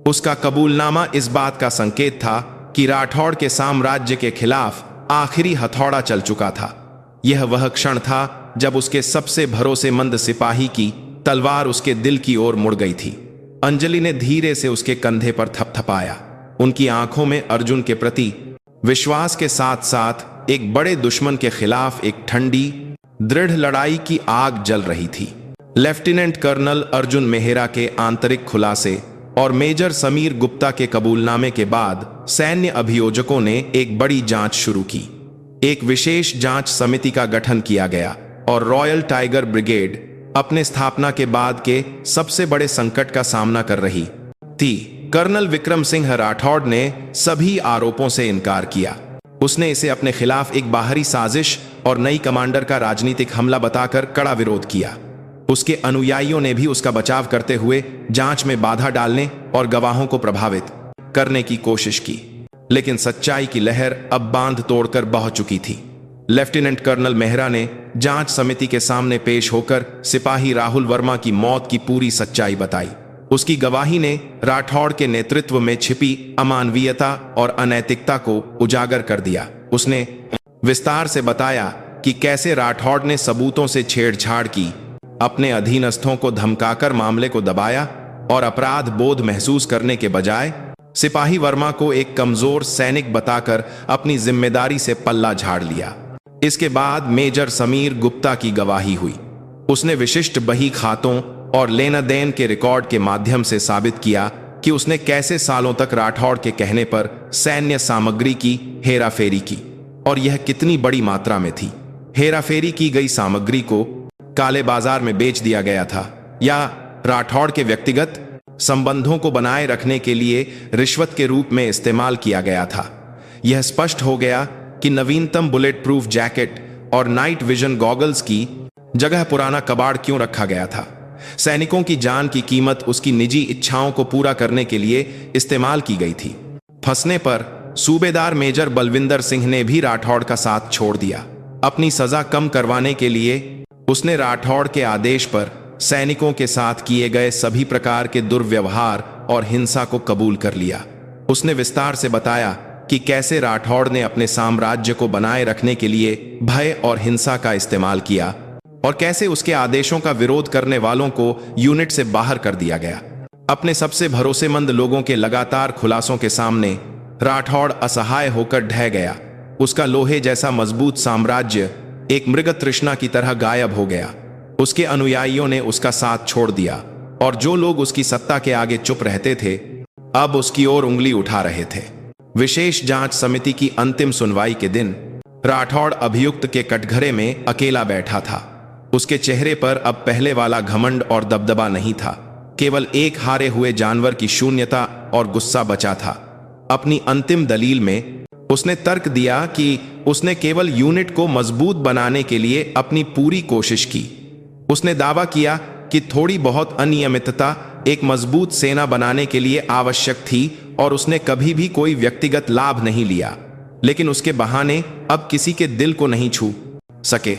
उसका कबूलनामा इस बात का संकेत था कि राठौड़ के साम्राज्य के खिलाफ आखिरी हथौड़ा चल चुका था। यह वह क्षण था जब उसके सबसे भरोसेमंद सिपाही की तलवार उसके दिल की ओर मुड़ गई थी। अंजलि ने धीरे से उसके कंधे पर थपथपाया। उनकी आंखों में अर्जुन के प्रति विश्वास के साथ साथ एक बड़े दुश्मन के खिलाफ एक ठंडी, दृढ़ लड़ाई की आग जल रही थी। लेफ्टिनेंट कर्नल अर्जुन मेहरा के आंतरिक खुलासे और मेजर समीर गुप्ता के कबूलनामे के बाद सैन्य अभियोजकों ने एक बड़ी जांच शुरू की। एक विशेष जांच समिति का गठन किया गया और रॉयल टाइगर ब्रिगेड अपने स्थापना के बाद के सबसे बड़े संकट का सामना कर रही थी। कर्नल विक्रम सिंह राठौड़ ने सभी आरोपों से इनकार किया। उसने इसे अपने खिलाफ एक बाहरी साजिश और नई कमांडर का राजनीतिक हमला बताकर कड़ा विरोध किया। उसके अनुयायियों ने भी उसका बचाव करते हुए जांच में बाधा डालने और गवाहों को प्रभावित करने की कोशिश की, लेकिन सच्चाई की लहर अब बांध तोड़कर बह चुकी थी। लेफ्टिनेंट कर्नल मेहरा ने जांच समिति के सामने पेश होकर सिपाही राहुल वर्मा की मौत की पूरी सच्चाई बताई। उसकी गवाही ने राठौड़ के नेतृत्व में छिपी अमानवीयता और अनैतिकता को उजागर कर दिया। उसने विस्तार से बताया कि कैसे राठौड़ ने सबूतों से छेड़छाड़ की, अपने अधीनस्थों को धमकाकर मामले को दबाया और अपराध बोध महसूस करने के बजाय सिपाही वर्मा को एक कमजोर सैनिक बताकर अपनी जिम्मेदारी से पल्ला झाड़ लिया। इसके बाद मेजर समीर गुप्ता की गवाही हुई। उसने विशिष्ट बही खातों और लेना देन के रिकॉर्ड के माध्यम से साबित किया कि उसने कैसे सालों तक राठौड़ के कहने पर सैन्य सामग्री की हेराफेरी की और यह कितनी बड़ी मात्रा में थी। हेराफेरी की गई सामग्री को काले बाजार में बेच दिया गया था या राठौड़ के व्यक्तिगत संबंधों को बनाए रखने के लिए रिश्वत के रूप में इस्तेमाल किया गया था। यह स्पष्ट हो गया कि नवीनतम बुलेट प्रूफ जैकेट और नाइट विजन गॉगल्स की जगह पुराना कबाड़ क्यों रखा गया था। सैनिकों की जान की कीमत उसकी निजी इच्छाओं को पूरा करने के लिए इस्तेमाल की गई थी। फंसने पर सूबेदार मेजर बलविंदर सिंह ने भी राठौड़ का साथ छोड़ दिया। अपनी सजा कम करवाने के लिए उसने राठौड़ के आदेश पर सैनिकों के साथ किए गए सभी प्रकार के दुर्व्यवहार और हिंसा को कबूल कर लिया। उसने विस्तार से बताया कि कैसे राठौड़ ने अपने साम्राज्य को बनाए रखने के लिए भय और हिंसा का इस्तेमाल किया और कैसे उसके आदेशों का विरोध करने वालों को यूनिट से बाहर कर दिया गया। अपने सबसे भरोसेमंद लोगों के लगातार खुलासों के सामने राठौड़ असहाय होकर ढह गया। उसका लोहे जैसा मजबूत साम्राज्य एक मृग तृष्णा की तरह गायब हो गया। उसके अनुयायियों ने उसका साथ छोड़ दिया और जो लोग उसकी सत्ता के आगे चुप रहते थे अब उसकी ओर उंगली उठा रहे थे। विशेष जांच समिति की अंतिम सुनवाई के दिन राठौड़ अभियुक्त के कटघरे में अकेला बैठा था। उसके चेहरे पर अब पहले वाला घमंड और दबदबा नहीं था, केवल एक हारे हुए जानवर की शून्यता और गुस्सा बचा था। अपनी अंतिम दलील में उसने तर्क दिया कि उसने केवल यूनिट को मजबूत बनाने के लिए अपनी पूरी कोशिश की। उसने दावा किया कि थोड़ी बहुत अनियमितता एक मजबूत सेना बनाने के लिए आवश्यक थी और उसने कभी भी कोई व्यक्तिगत लाभ नहीं लिया, लेकिन उसके बहाने अब किसी के दिल को नहीं छू सके।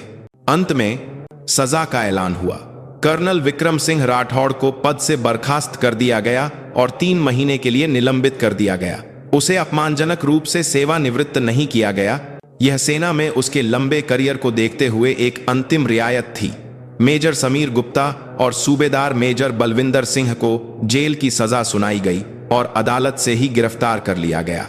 अंत में सजा का ऐलान हुआ। कर्नल विक्रम सिंह राठौड़ को पद से बर्खास्त कर दिया गया और 3 महीने के लिए निलंबित कर दिया गया। उसे अपमानजनक रूप से सेवानिवृत्त नहीं किया गया। यह सेना में उसके लंबे करियर को देखते हुए एक अंतिम रियायत थी। मेजर समीर गुप्ता और सूबेदार मेजर बलविंदर सिंह को जेल की सजा सुनाई गई और अदालत से ही गिरफ्तार कर लिया गया।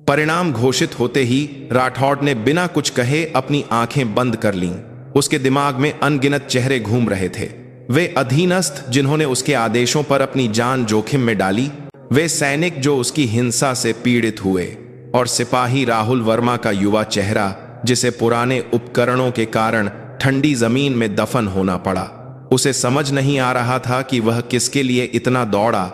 परिणाम घोषित होते ही राठौड़ ने बिना कुछ कहे अपनी आंखें बंद कर लीं। उसके दिमाग में अनगिनत चेहरे घूम रहे थे। वे अधीनस्थ जिन्होंने उसके आदेशों पर अपनी जान जोखिम में डाली, वे सैनिक जो उसकी हिंसा से पीड़ित हुए, और सिपाही राहुल वर्मा का युवा चेहरा जिसे पुराने उपकरणों के कारण ठंडी जमीन में दफन होना पड़ा। उसे समझ नहीं आ रहा था कि वह किसके लिए इतना दौड़ा,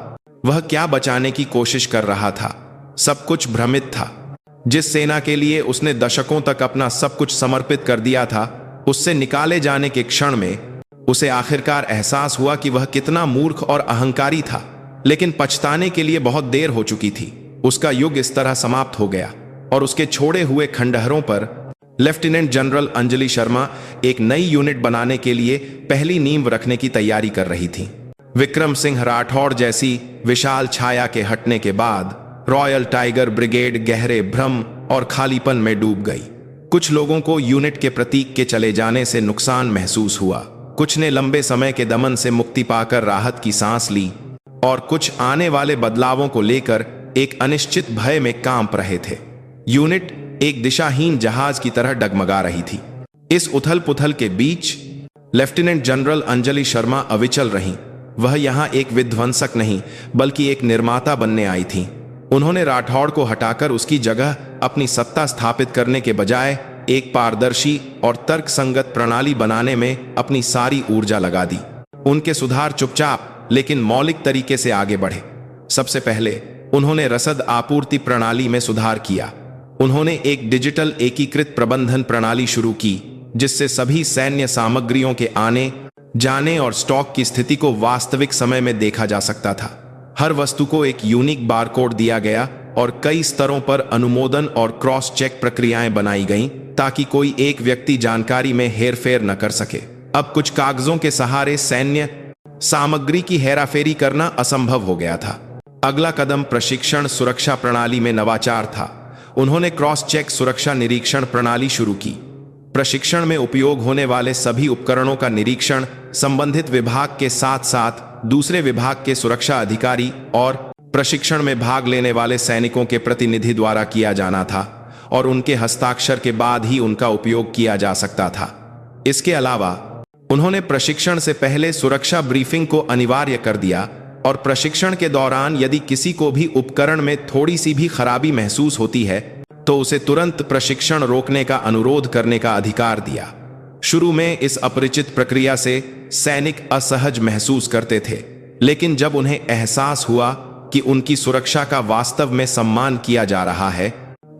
वह क्या बचाने की कोशिश कर रहा था। सब कुछ भ्रमित था। जिस सेना के लिए उसने दशकों तक अपना सब कुछ समर्पित कर दिया था, उससे निकाले जाने के क्षण में उसे आखिरकार एहसास हुआ कि वह कितना मूर्ख और अहंकारी था। लेकिन पछताने के लिए बहुत देर हो चुकी थी। उसका युग इस तरह समाप्त हो गया और उसके छोड़े हुए खंडहरों पर लेफ्टिनेंट जनरल अंजलि शर्मा एक नई यूनिट बनाने के लिए पहली नींव रखने की तैयारी कर रही थी। विक्रम सिंह राठौड़ जैसी विशाल छाया के हटने के बाद रॉयल टाइगर ब्रिगेड गहरे भ्रम और खालीपन में डूब गई। कुछ लोगों को यूनिट के प्रतीक के चले जाने से नुकसान महसूस हुआ, कुछ ने लंबे समय के दमन से मुक्ति पाकर राहत की सांस ली और कुछ आने वाले बदलावों को लेकर एक अनिश्चित भय में कांप रहे थे। यूनिट एक दिशाहीन जहाज की तरह डगमगा रही थी। इस उथल पुथल के बीच लेफ्टिनेंट जनरल अंजलि शर्मा अविचल रहीं। वह यहाँ एक विध्वंसक नहीं बल्कि एक निर्माता बनने आई थी। उन्होंने राठौड़ को हटाकर उसकी जगह अपनी सत्ता स्थापित करने के बजाय एक पारदर्शी और तर्कसंगत प्रणाली बनाने में अपनी सारी ऊर्जा लगा दी। उनके सुधार चुपचाप लेकिन मौलिक तरीके से आगे बढ़े। सबसे पहले उन्होंने रसद आपूर्ति प्रणाली में सुधार किया। उन्होंने एक डिजिटल एकीकृत प्रबंधन प्रणाली शुरू की जिससे सभी सैन्य सामग्रियों के आने जाने और स्टॉक की स्थिति को वास्तविक समय में देखा जा सकता था। हर वस्तु को एक यूनिक बारकोड दिया गया और कई स्तरों पर अनुमोदन और क्रॉस चेक प्रक्रियाएं बनाई गईं ताकि कोई एक व्यक्ति जानकारी में हेरफेर न कर सके। अब कुछ कागजों के सहारे सैन्य सामग्री की हेराफेरी करना असंभव हो गया था। अगला कदम प्रशिक्षण सुरक्षा प्रणाली में नवाचार था। उन्होंने क्रॉस चेक सुरक्षा निरीक्षण प्रणाली शुरू की। प्रशिक्षण में उपयोग होने वाले सभी उपकरणों का निरीक्षण संबंधित विभाग के साथ साथ दूसरे विभाग के सुरक्षा अधिकारी और प्रशिक्षण में भाग लेने वाले सैनिकों के प्रतिनिधि द्वारा किया जाना था और उनके हस्ताक्षर के बाद ही उनका उपयोग किया जा सकता था। इसके अलावा उन्होंने प्रशिक्षण से पहले सुरक्षा ब्रीफिंग को अनिवार्य कर दिया और प्रशिक्षण के दौरान यदि किसी को भी उपकरण में थोड़ी सी भी खराबी महसूस होती है तो उसे तुरंत प्रशिक्षण रोकने का अनुरोध करने का अधिकार दिया। शुरू में इस अपरिचित प्रक्रिया से सैनिक असहज महसूस करते थे, लेकिन जब उन्हें एहसास हुआ कि उनकी सुरक्षा का वास्तव में सम्मान किया जा रहा है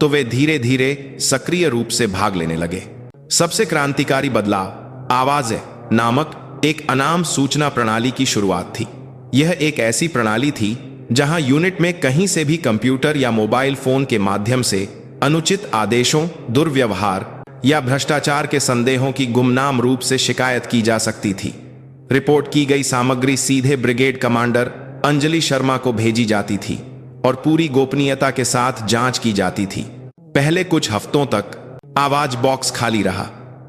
तो वे धीरे धीरे सक्रिय रूप से भाग लेने लगे। सबसे क्रांतिकारी बदलाव आवाज़ नामक एक अनाम सूचना प्रणाली की शुरुआत थी। यह एक ऐसी प्रणाली थी जहां यूनिट में कहीं से भी कंप्यूटर या मोबाइल फोन के माध्यम से अनुचित आदेशों, दुर्व्यवहार या भ्रष्टाचार के संदेहों की गुमनाम रूप से शिकायत की जा सकती थी। रिपोर्ट की गई सामग्री सीधे ब्रिगेड कमांडर अंजलि शर्मा को भेजी जाती थी और पूरी गोपनीयता के साथ जांच की जाती थी। पहले कुछ हफ्तों तक आवाज बॉक्स खाली रहा।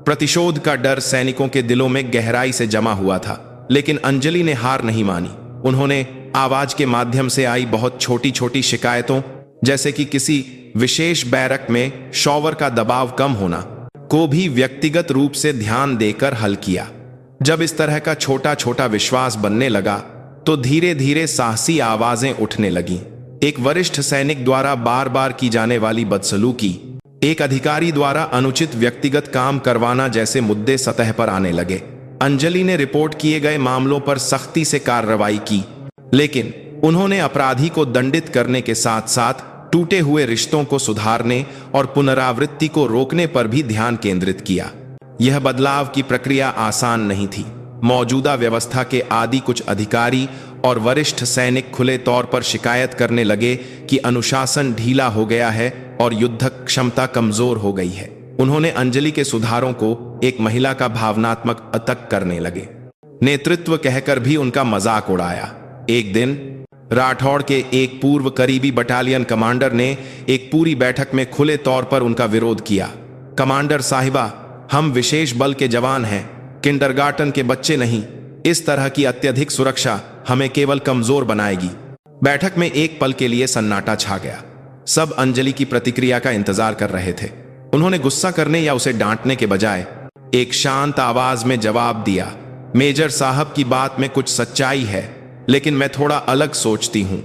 प्रतिशोध का डर सैनिकों के दिलों में गहराई से जमा हुआ था, लेकिन अंजलि ने हार नहीं मानी। उन्होंने आवाज के माध्यम से आई बहुत छोटी छोटी शिकायतों, जैसे कि किसी विशेष बैरक में शॉवर का दबाव कम होना, को भी व्यक्तिगत रूप से ध्यान देकर हल किया। जब इस तरह का छोटा छोटा विश्वास बनने लगा तो धीरे धीरे साहसी आवाजें उठने लगीं। एक वरिष्ठ सैनिक द्वारा बार बार की जाने वाली बदसलूकी, एक अधिकारी द्वारा अनुचित व्यक्तिगत काम करवाना जैसे मुद्दे सतह पर आने लगे। अंजलि ने रिपोर्ट किए गए मामलों पर सख्ती से कार्रवाई की, लेकिन उन्होंने अपराधी को दंडित करने के साथ साथ टूटे हुए रिश्तों को सुधारने और पुनरावृत्ति को रोकने पर भी ध्यान केंद्रित किया। यह बदलाव की प्रक्रिया आसान नहीं थी। मौजूदा व्यवस्था के आदि कुछ अधिकारी और वरिष्ठ सैनिक खुले तौर पर शिकायत करने लगे कि अनुशासन ढीला हो गया है और युद्धक क्षमता कमजोर हो गई है। उन्होंने अंजलि के सुधारों को एक महिला का भावनात्मक अतक करने लगे। नेतृत्व कहकर भी उनका मजाक उड़ाया। एक दिन राठौड़ के एक पूर्व करीबी बटालियन कमांडर ने एक पूरी बैठक में खुले तौर पर उनका विरोध किया। कमांडर साहिबा, हम विशेष बल के जवान हैं, किंडरगार्टन के बच्चे नहीं। इस तरह की अत्यधिक सुरक्षा हमें केवल कमजोर बनाएगी। बैठक में एक पल के लिए सन्नाटा छा गया। सब अंजलि की प्रतिक्रिया का इंतजार कर रहे थे। उन्होंने गुस्सा करने या उसे डांटने के बजाय एक शांत आवाज में जवाब दिया, मेजर साहब की बात में कुछ सच्चाई है, लेकिन मैं थोड़ा अलग सोचती हूं।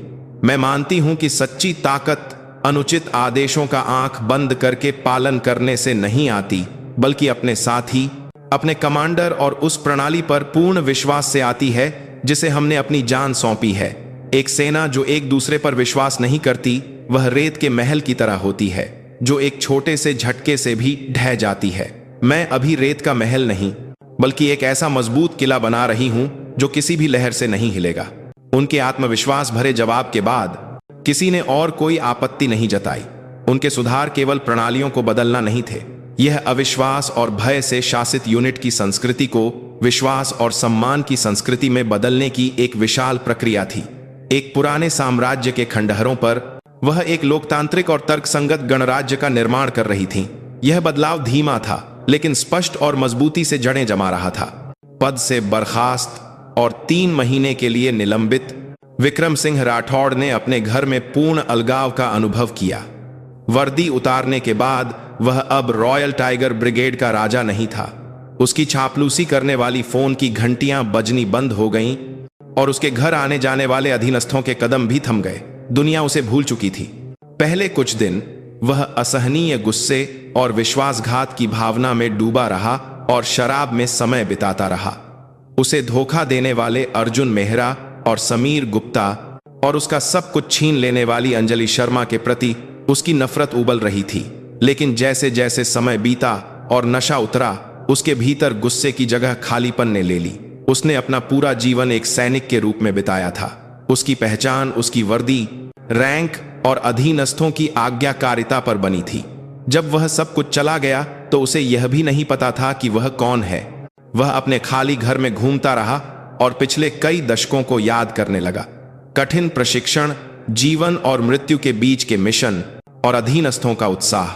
मैं मानती हूं कि सच्ची ताकत अनुचित आदेशों का आंख बंद करके पालन करने से नहीं आती, बल्कि अपने साथी, अपने कमांडर और उस प्रणाली पर पूर्ण विश्वास से आती है जिसे हमने अपनी जान सौंपी है। एक सेना जो एक दूसरे पर विश्वास नहीं करती, वह रेत के महल की तरह होती है जो एक छोटे से झटके से भी ढह जाती है। मैं अभी रेत का महल नहीं, बल्कि एक ऐसा मजबूत किला बना रही हूं जो किसी भी लहर से नहीं हिलेगा। उनके आत्मविश्वास भरे जवाब के बाद किसी ने और कोई आपत्ति नहीं जताई। उनके सुधार केवल प्रणालियों को बदलना नहीं थे, यह अविश्वास और भय से शासित यूनिट की संस्कृति को विश्वास और सम्मान की संस्कृति में बदलने की एक विशाल प्रक्रिया थी। एक पुराने साम्राज्य के खंडहरों पर वह एक लोकतांत्रिक और तर्कसंगत गणराज्य का निर्माण कर रही थीं। यह बदलाव धीमा था, लेकिन स्पष्ट और मजबूती से जड़ें जमा रहा था। पद से बर्खास्त और 3 महीने के लिए निलंबित विक्रम सिंह राठौड़ ने अपने घर में पूर्ण अलगाव का अनुभव किया। वर्दी उतारने के बाद वह अब रॉयल टाइगर ब्रिगेड का राजा नहीं था। उसकी चापलूसी करने वाली फोन की घंटियां बजनी बंद हो गईं और उसके घर आने जाने वाले अधीनस्थों के कदम भी थम गए। दुनिया उसे भूल चुकी थी। पहले कुछ दिन वह असहनीय गुस्से और विश्वासघात की भावना में डूबा रहा और शराब में समय बिताता रहा। उसे धोखा देने वाले अर्जुन मेहरा और समीर गुप्ता और उसका सब कुछ छीन लेने वाली अंजलि शर्मा के प्रति उसकी नफरत उबल रही थी। लेकिन जैसे जैसे समय बीता और नशा उतरा, उसके भीतर गुस्से की जगह खालीपन ने ले ली। उसने अपना पूरा जीवन एक सैनिक के रूप में बिताया था। उसकी पहचान उसकी वर्दी, रैंक और अधीनस्थों की आज्ञाकारिता पर बनी थी। जब वह सब कुछ चला गया तो उसे यह भी नहीं पता था कि वह कौन है। वह अपने खाली घर में घूमता रहा और पिछले कई दशकों को याद करने लगा। कठिन प्रशिक्षण, जीवन और मृत्यु के बीच के मिशन और अधीनस्थों का उत्साह,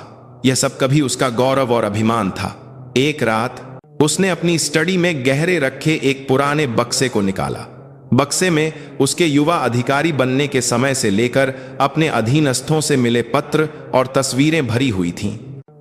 यह सब कभी उसका गौरव और अभिमान था। एक रात उसने अपनी स्टडी में गहरे रखे एक पुराने बक्से को निकाला। बक्से में उसके युवा अधिकारी बनने के समय से लेकर अपने अधीनस्थों से मिले पत्र और तस्वीरें भरी हुई थीं।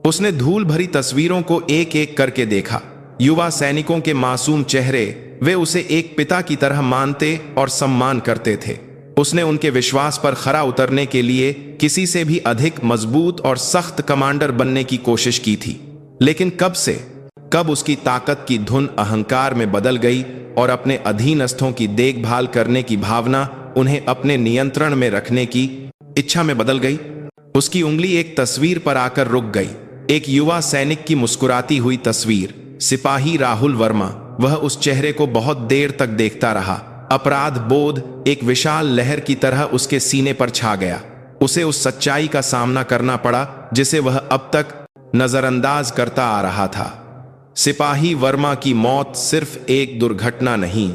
उसने धूल भरी तस्वीरों को एक एक करके देखा। युवा सैनिकों के मासूम चेहरे, वे उसे एक पिता की तरह मानते और सम्मान करते थे। उसने उनके विश्वास पर खरा उतरने के लिए किसी से भी अधिक मजबूत और सख्त कमांडर बनने की कोशिश की थी। लेकिन कब उसकी ताकत की धुन अहंकार में बदल गई और अपने अधीनस्थों की देखभाल करने की भावना उन्हें अपने नियंत्रण में रखने की इच्छा में बदल गई। उसकी उंगली एक तस्वीर पर आकर रुक गई, एक युवा सैनिक की मुस्कुराती हुई तस्वीर, सिपाही राहुल वर्मा। वह उस चेहरे को बहुत देर तक देखता रहा। अपराध बोध एक विशाल लहर की तरह उसके सीने पर छा गया। उसे उस सच्चाई का सामना करना पड़ा जिसे वह अब तक नजरअंदाज करता आ रहा था। सिपाही वर्मा की मौत सिर्फ एक दुर्घटना नहीं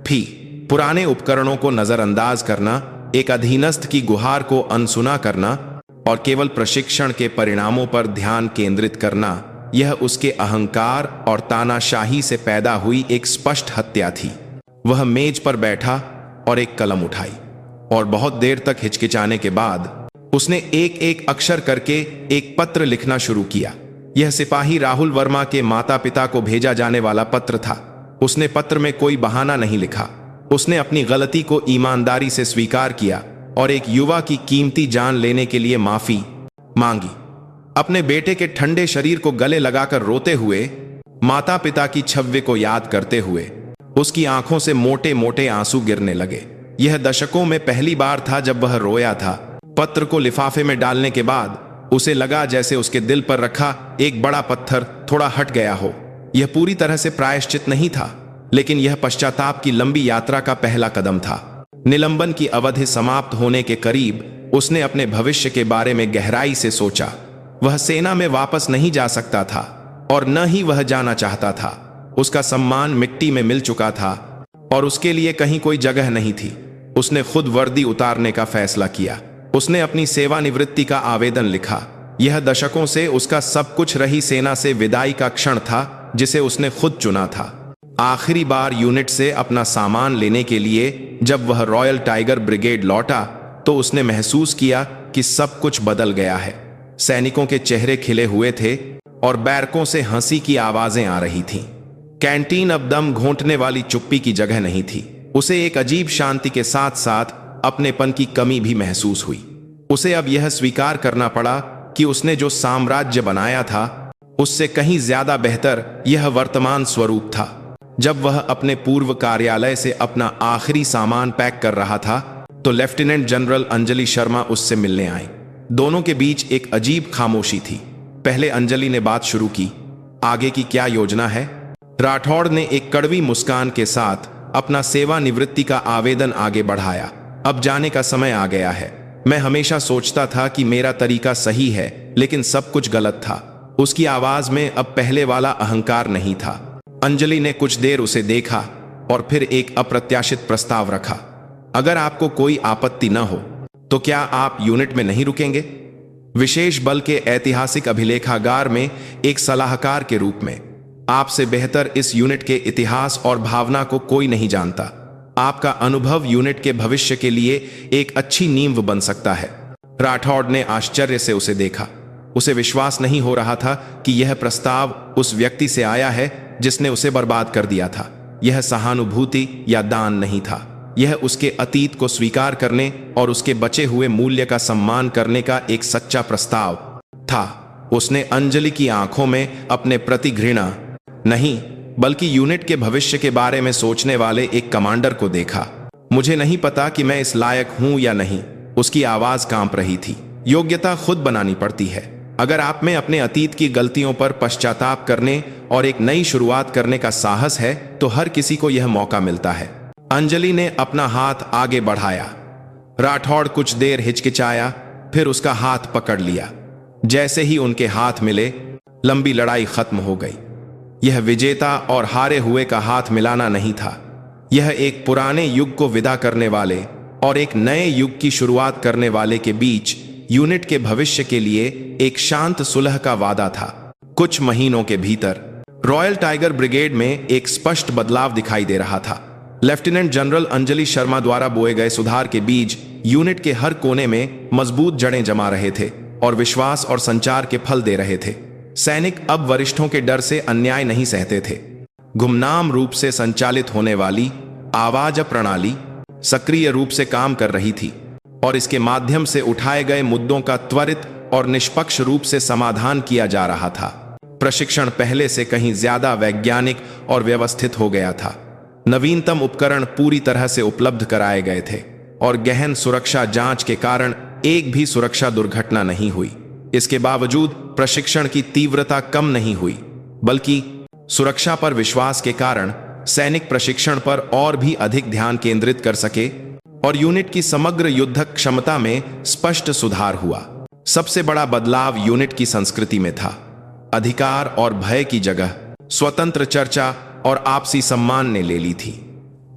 थी। पुराने उपकरणों को नजरअंदाज करना, एक अधीनस्थ की गुहार को अनसुना करना और केवल प्रशिक्षण के परिणामों पर ध्यान केंद्रित करना, यह उसके अहंकार और तानाशाही से पैदा हुई एक स्पष्ट हत्या थी। वह मेज पर बैठा और एक कलम उठाई और बहुत देर तक हिचकिचाने के बाद उसने एक एक अक्षर करके एक पत्र लिखना शुरू किया। यह सिपाही राहुल वर्मा के माता पिता को भेजा जाने वाला पत्र था। उसने पत्र में कोई बहाना नहीं लिखा। उसने अपनी गलती को ईमानदारी से स्वीकार किया और एक युवा की कीमती जान लेने के लिए माफी मांगी। अपने बेटे के ठंडे शरीर को गले लगाकर रोते हुए, माता पिता की छवि को याद करते हुए उसकी आंखों से मोटे मोटे आंसू गिरने लगे। यह दशकों में पहली बार था जब वह रोया था। पत्र को लिफाफे में डालने के बाद उसे लगा जैसे उसके दिल पर रखा एक बड़ा पत्थर थोड़ा हट गया हो। यह पूरी तरह से प्रायश्चित नहीं था, लेकिन यह पश्चाताप की लंबी यात्रा का पहला कदम था। निलंबन की अवधि समाप्त होने के करीब उसने अपने भविष्य के बारे में गहराई से सोचा। वह सेना में वापस नहीं जा सकता था और न ही वह जाना चाहता था। उसका सम्मान मिट्टी में मिल चुका था और उसके लिए कहीं कोई जगह नहीं थी। उसने खुद वर्दी उतारने का फैसला किया। उसने अपनी सेवानिवृत्ति का आवेदन लिखा। यह दशकों से उसका सब कुछ रही सेना से विदाई का क्षण था जिसे उसने खुद चुना था। आखिरी बार यूनिट से अपना सामान लेने के लिए जब वह रॉयल टाइगर ब्रिगेड लौटा तो उसने महसूस किया कि सब कुछ बदल गया है। सैनिकों के चेहरे खिले हुए थे और बैरकों से हंसी की आवाजें आ रही थीं। कैंटीन अब दम घोंटने वाली चुप्पी की जगह नहीं थी। उसे एक अजीब शांति के साथ साथ अपनेपन की कमी भी महसूस हुई। उसे अब यह स्वीकार करना पड़ा कि उसने जो साम्राज्य बनाया था उससे कहीं ज्यादा बेहतर यह वर्तमान स्वरूप था। जब वह अपने पूर्व कार्यालय से अपना आखिरी सामान पैक कर रहा था तो लेफ्टिनेंट जनरल अंजलि शर्मा उससे मिलने आई। दोनों के बीच एक अजीब खामोशी थी। पहले अंजलि ने बात शुरू की, आगे की क्या योजना है? राठौड़ ने एक कड़वी मुस्कान के साथ अपना सेवानिवृत्ति का आवेदन आगे बढ़ाया। अब जाने का समय आ गया है। मैं हमेशा सोचता था कि मेरा तरीका सही है, लेकिन सब कुछ गलत था। उसकी आवाज में अब पहले वाला अहंकार नहीं था। अंजलि ने कुछ देर उसे देखा और फिर एक अप्रत्याशित प्रस्ताव रखा। अगर आपको कोई आपत्ति न हो तो क्या आप यूनिट में नहीं रुकेंगे? विशेष बल के ऐतिहासिक अभिलेखागार में एक सलाहकार के रूप में आपसे बेहतर इस यूनिट के इतिहास और भावना को कोई नहीं जानता। आपका अनुभव यूनिट के भविष्य के लिए एक अच्छी नींव बन सकता है। राठौड़ ने आश्चर्य से उसे देखा। उसे विश्वास नहीं हो रहा था कि यह प्रस्ताव उस व्यक्ति से आया है जिसने उसे बर्बाद कर दिया था। यह सहानुभूति या दान नहीं था। यह उसके अतीत को स्वीकार करने और उसके बचे हुए मूल्य का सम्मान करने का एक सच्चा प्रस्ताव था। उसने अंजलि की आंखों में अपने प्रति घृणा नहीं, बल्कि यूनिट के भविष्य के बारे में सोचने वाले एक कमांडर को देखा। मुझे नहीं पता कि मैं इस लायक हूं या नहीं, उसकी आवाज कांप रही थी। योग्यता खुद बनानी पड़ती है। अगर आप में अपने अतीत की गलतियों पर पश्चाताप करने और एक नई शुरुआत करने का साहस है तो हर किसी को यह मौका मिलता है। अंजलि ने अपना हाथ आगे बढ़ाया। राठौड़ कुछ देर हिचकिचाया, फिर उसका हाथ पकड़ लिया। जैसे ही उनके हाथ मिले, लंबी लड़ाई खत्म हो गई। यह विजेता और हारे हुए का हाथ मिलाना नहीं था। यह एक पुराने युग को विदा करने वाले और एक नए युग की शुरुआत करने वाले के बीच यूनिट के भविष्य के लिए एक शांत सुलह का वादा था। कुछ महीनों के भीतर रॉयल टाइगर ब्रिगेड में एक स्पष्ट बदलाव दिखाई दे रहा था। लेफ्टिनेंट जनरल अंजलि शर्मा द्वारा बोए गए सुधार के बीज यूनिट के हर कोने में मजबूत जड़ें जमा रहे थे और विश्वास और संचार के फल दे रहे थे। सैनिक अब वरिष्ठों के डर से अन्याय नहीं सहते थे। गुमनाम रूप से संचालित होने वाली आवाज प्रणाली सक्रिय रूप से काम कर रही थी और इसके माध्यम से उठाए गए मुद्दों का त्वरित और निष्पक्ष रूप से समाधान किया जा रहा था। प्रशिक्षण पहले से कहीं ज्यादा वैज्ञानिक और व्यवस्थित हो गया था। नवीनतम उपकरण पूरी तरह से उपलब्ध कराए गए थे और गहन सुरक्षा जांच के कारण एक भी सुरक्षा दुर्घटना नहीं हुई। इसके बावजूद प्रशिक्षण की तीव्रता कम नहीं हुई, बल्कि सुरक्षा पर विश्वास के कारण सैनिक प्रशिक्षण पर और भी अधिक ध्यान केंद्रित कर सके और यूनिट की समग्र युद्धक क्षमता में स्पष्ट सुधार हुआ। सबसे बड़ा बदलाव यूनिट की संस्कृति में था। अधिकार और भय की जगह स्वतंत्र चर्चा और आपसी सम्मान ने ले ली थी।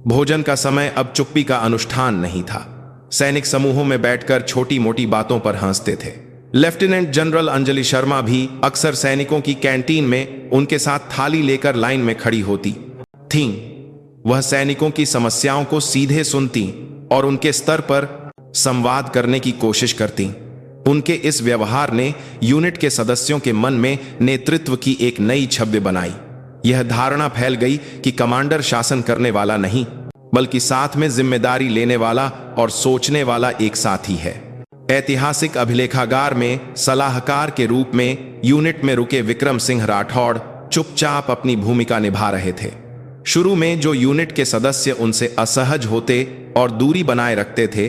भोजन का समय अब चुप्पी का अनुष्ठान नहीं था। सैनिक समूहों में बैठकर छोटी मोटी बातों पर हंसते थे। लेफ्टिनेंट जनरल अंजलि शर्मा भी अक्सर सैनिकों की कैंटीन में उनके साथ थाली लेकर लाइन में खड़ी होती थीं। वह सैनिकों की समस्याओं को सीधे सुनती और उनके स्तर पर संवाद करने की कोशिश करती। उनके इस व्यवहार ने यूनिट के सदस्यों के मन में नेतृत्व की एक नई छवि बनाई। यह धारणा फैल गई कि कमांडर शासन करने वाला नहीं, बल्कि साथ में जिम्मेदारी लेने वाला और सोचने वाला एक साथी है। ऐतिहासिक अभिलेखागार में सलाहकार के रूप में यूनिट में रुके विक्रम सिंह राठौड़ चुपचाप अपनी भूमिका निभा रहे थे। शुरू में जो यूनिट के सदस्य उनसे असहज होते और दूरी बनाए रखते थे,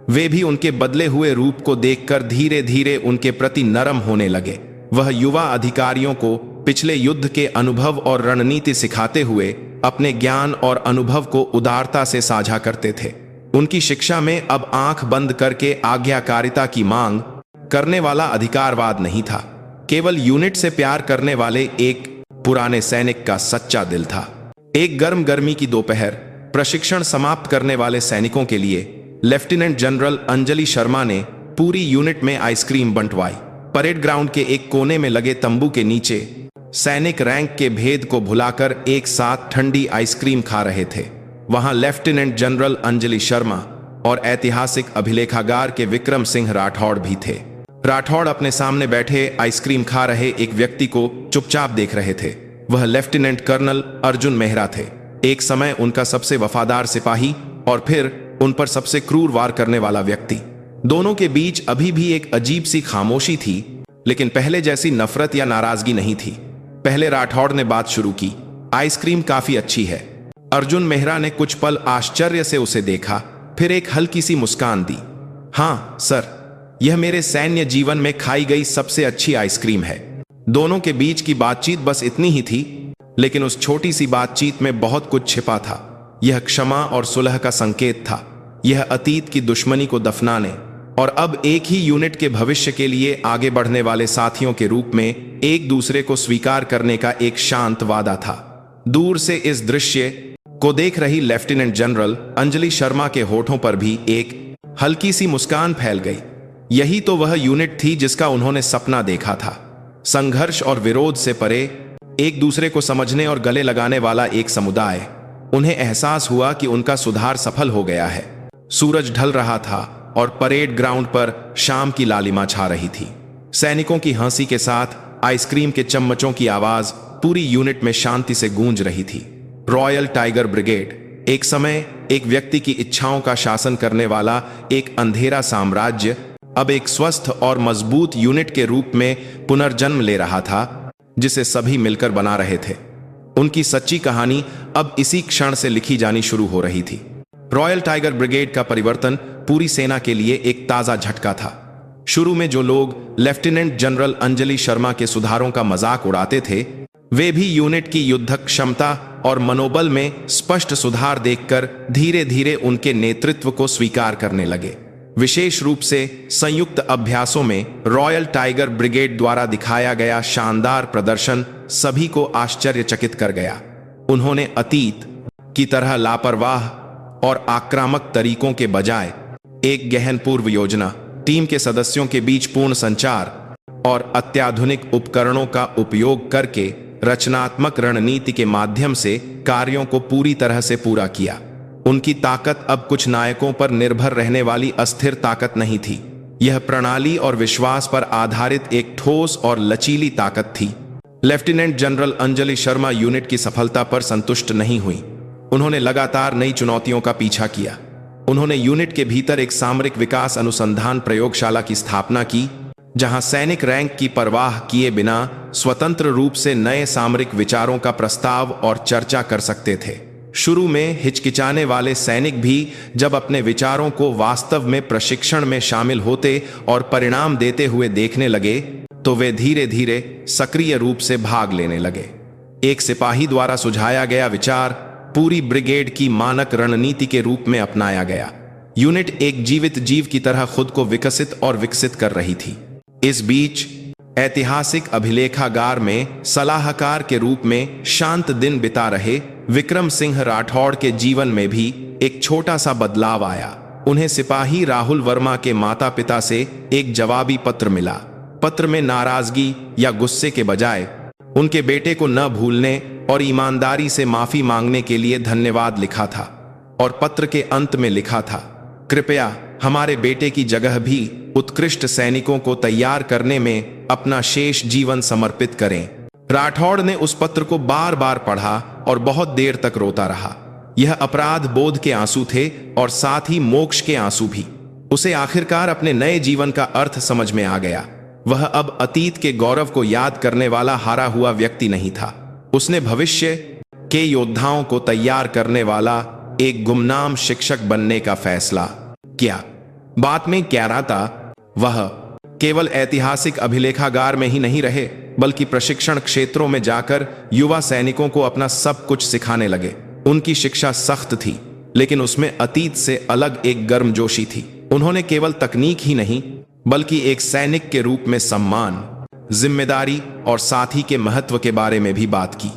वे भी उनके बदले हुए रूप को देखकर धीरे धीरे उनके प्रति नरम होने लगे। वह युवा अधिकारियों को पिछले युद्ध के अनुभव और रणनीति सिखाते हुए अपने ज्ञान और अनुभव को उदारता से साझा करते थे। उनकी शिक्षा में अब आंख बंद करके आज्ञाकारिता की मांग करने वाला अधिकारवाद नहीं था, केवल यूनिट से प्यार करने वाले एक पुराने सैनिक का सच्चा दिल था। एक गर्मी की दोपहर प्रशिक्षण समाप्त करने वाले सैनिकों के लिए लेफ्टिनेंट जनरल अंजलि शर्मा ने पूरी यूनिट में आइसक्रीम बंटवाई। परेड ग्राउंड के एक कोने में लगे तंबू के नीचे सैनिक रैंक के भेद को भुलाकर एक साथ ठंडी आइसक्रीम खा रहे थे। वहां लेफ्टिनेंट जनरल अंजलि शर्मा और ऐतिहासिक अभिलेखागार के विक्रम सिंह राठौड़ भी थे। राठौड़ अपने सामने बैठे आइसक्रीम खा रहे एक व्यक्ति को चुपचाप देख रहे थे। वह लेफ्टिनेंट कर्नल अर्जुन मेहरा थे, एक समय उनका सबसे वफादार सिपाही और फिर उन पर सबसे क्रूर वार करने वाला व्यक्ति। दोनों के बीच अभी भी एक अजीब सी खामोशी थी, लेकिन पहले जैसी नफरत या नाराजगी नहीं थी। पहले राठौड़ ने बात शुरू की, आइसक्रीम काफी अच्छी है। अर्जुन मेहरा ने कुछ पल आश्चर्य से उसे देखा, फिर एक हल्की सी मुस्कान दी। हाँ सर, यह मेरे सैन्य जीवन में खाई गई सबसे अच्छी आइसक्रीम है। दोनों के बीच की बातचीत बस इतनी ही थी, लेकिन उस छोटी सी बातचीत में बहुत कुछ छिपा था। यह क्षमा और सुलह का संकेत था। यह अतीत की दुश्मनी को दफनाने और अब एक ही यूनिट के भविष्य के लिए आगे बढ़ने वाले साथियों के रूप में एक दूसरे को स्वीकार करने का एक शांत वादा था। दूर से इस दृश्य को देख रही लेफ्टिनेंट जनरल अंजलि शर्मा के होठों पर भी एक हल्की सी मुस्कान फैल गई। यही तो वह यूनिट थी जिसका उन्होंने सपना देखा था। संघर्ष और विरोध से परे एक दूसरे को समझने और गले लगाने वाला एक समुदाय। उन्हें एहसास हुआ कि उनका सुधार सफल हो गया है। सूरज ढल रहा था और परेड ग्राउंड पर शाम की लालिमा छा रही थी। सैनिकों की हंसी के साथ आइसक्रीम के चम्मचों की आवाज पूरी यूनिट में शांति से गूंज रही थी। रॉयल टाइगर ब्रिगेड एक समय एक व्यक्ति की इच्छाओं का शासन करने वाला एक अंधेरा साम्राज्य अब एक स्वस्थ और मजबूत यूनिट के रूप में पुनर्जन्म ले रहा था, जिसे सभी मिलकर बना रहे थे। उनकी सच्ची कहानी अब इसी क्षण से लिखी जानी शुरू हो रही थी। रॉयल टाइगर ब्रिगेड का परिवर्तन पूरी सेना के लिए एक ताजा झटका था। शुरू में जो लोग लेफ्टिनेंट जनरल अंजलि शर्मा के सुधारों का मजाक उड़ाते थे, वे भी यूनिट की युद्धक क्षमता और मनोबल में स्पष्ट सुधार देखकर धीरे धीरे उनके नेतृत्व को स्वीकार करने लगे। विशेष रूप से संयुक्त अभ्यासों में रॉयल टाइगर ब्रिगेड द्वारा दिखाया गया शानदार प्रदर्शन सभी को आश्चर्यचकित कर गया। उन्होंने अतीत की तरह लापरवाह और आक्रामक तरीकों के बजाय एक गहन पूर्व योजना, टीम के सदस्यों के बीच पूर्ण संचार और अत्याधुनिक उपकरणों का उपयोग करके रचनात्मक रणनीति के माध्यम से कार्यों को पूरी तरह से पूरा किया। उनकी ताकत अब कुछ नायकों पर निर्भर रहने वाली अस्थिर ताकत नहीं थी। यह प्रणाली और विश्वास पर आधारित एक ठोस और लचीली ताकत थी। Lieutenant general Anjali Sharma unit की सफलता पर संतुष्ट नहीं हुई। उन्होंने लगातार नई चुनौतियों का पीछा किया। उन्होंने यूनिट के भीतर एक सामरिक विकास अनुसंधान प्रयोगशाला की स्थापना की, जहां सैनिक रैंक की परवाह किए बिना स्वतंत्र रूप से नए सामरिक विचारों का प्रस्ताव और चर्चा कर सकते थे। शुरू में हिचकिचाने वाले सैनिक भी जब अपने विचारों को वास्तव में प्रशिक्षण में शामिल होते और परिणाम देते हुए देखने लगे, तो वे धीरे धीरे सक्रिय रूप से भाग लेने लगे। एक सिपाही द्वारा सुझाया गया विचार पूरी ब्रिगेड की मानक रणनीति के रूप में अपनाया गया। यूनिट एक जीवित जीव की तरह खुद को विकसित और विकसित कर रही थी। इस बीच ऐतिहासिक अभिलेखागार में सलाहकार के रूप में शांत दिन बिता रहे विक्रम सिंह राठौड़ के जीवन में भी एक छोटा सा बदलाव आया। उन्हें सिपाही राहुल वर्मा के माता पिता से एक जवाबी पत्र मिला। पत्र में नाराजगी या गुस्से के बजाय उनके बेटे को न भूलने और ईमानदारी से माफी मांगने के लिए धन्यवाद लिखा था, और पत्र के अंत में लिखा था, कृपया हमारे बेटे की जगह भी उत्कृष्ट सैनिकों को तैयार करने में अपना शेष जीवन समर्पित करें। राठौड़ ने उस पत्र को बार बार पढ़ा और बहुत देर तक रोता रहा। यह अपराध बोध के आंसू थे और साथ ही मोक्ष के आंसू भी। उसे आखिरकार अपने नए जीवन का अर्थ समझ में आ गया। वह अब अतीत के गौरव को याद करने वाला हारा हुआ व्यक्ति नहीं था। उसने भविष्य के योद्धाओं को तैयार करने वाला एक गुमनाम शिक्षक बनने का फैसला किया। बात में क्या रहा था, वह केवल ऐतिहासिक अभिलेखागार में ही नहीं रहे, बल्कि प्रशिक्षण क्षेत्रों में जाकर युवा सैनिकों को अपना सब कुछ सिखाने लगे। उनकी शिक्षा सख्त थी, लेकिन उसमें अतीत से अलग एक गर्मजोशी थी। उन्होंने केवल तकनीक ही नहीं, बल्कि एक सैनिक के रूप में सम्मान, जिम्मेदारी और साथी के महत्व के बारे में भी बात की।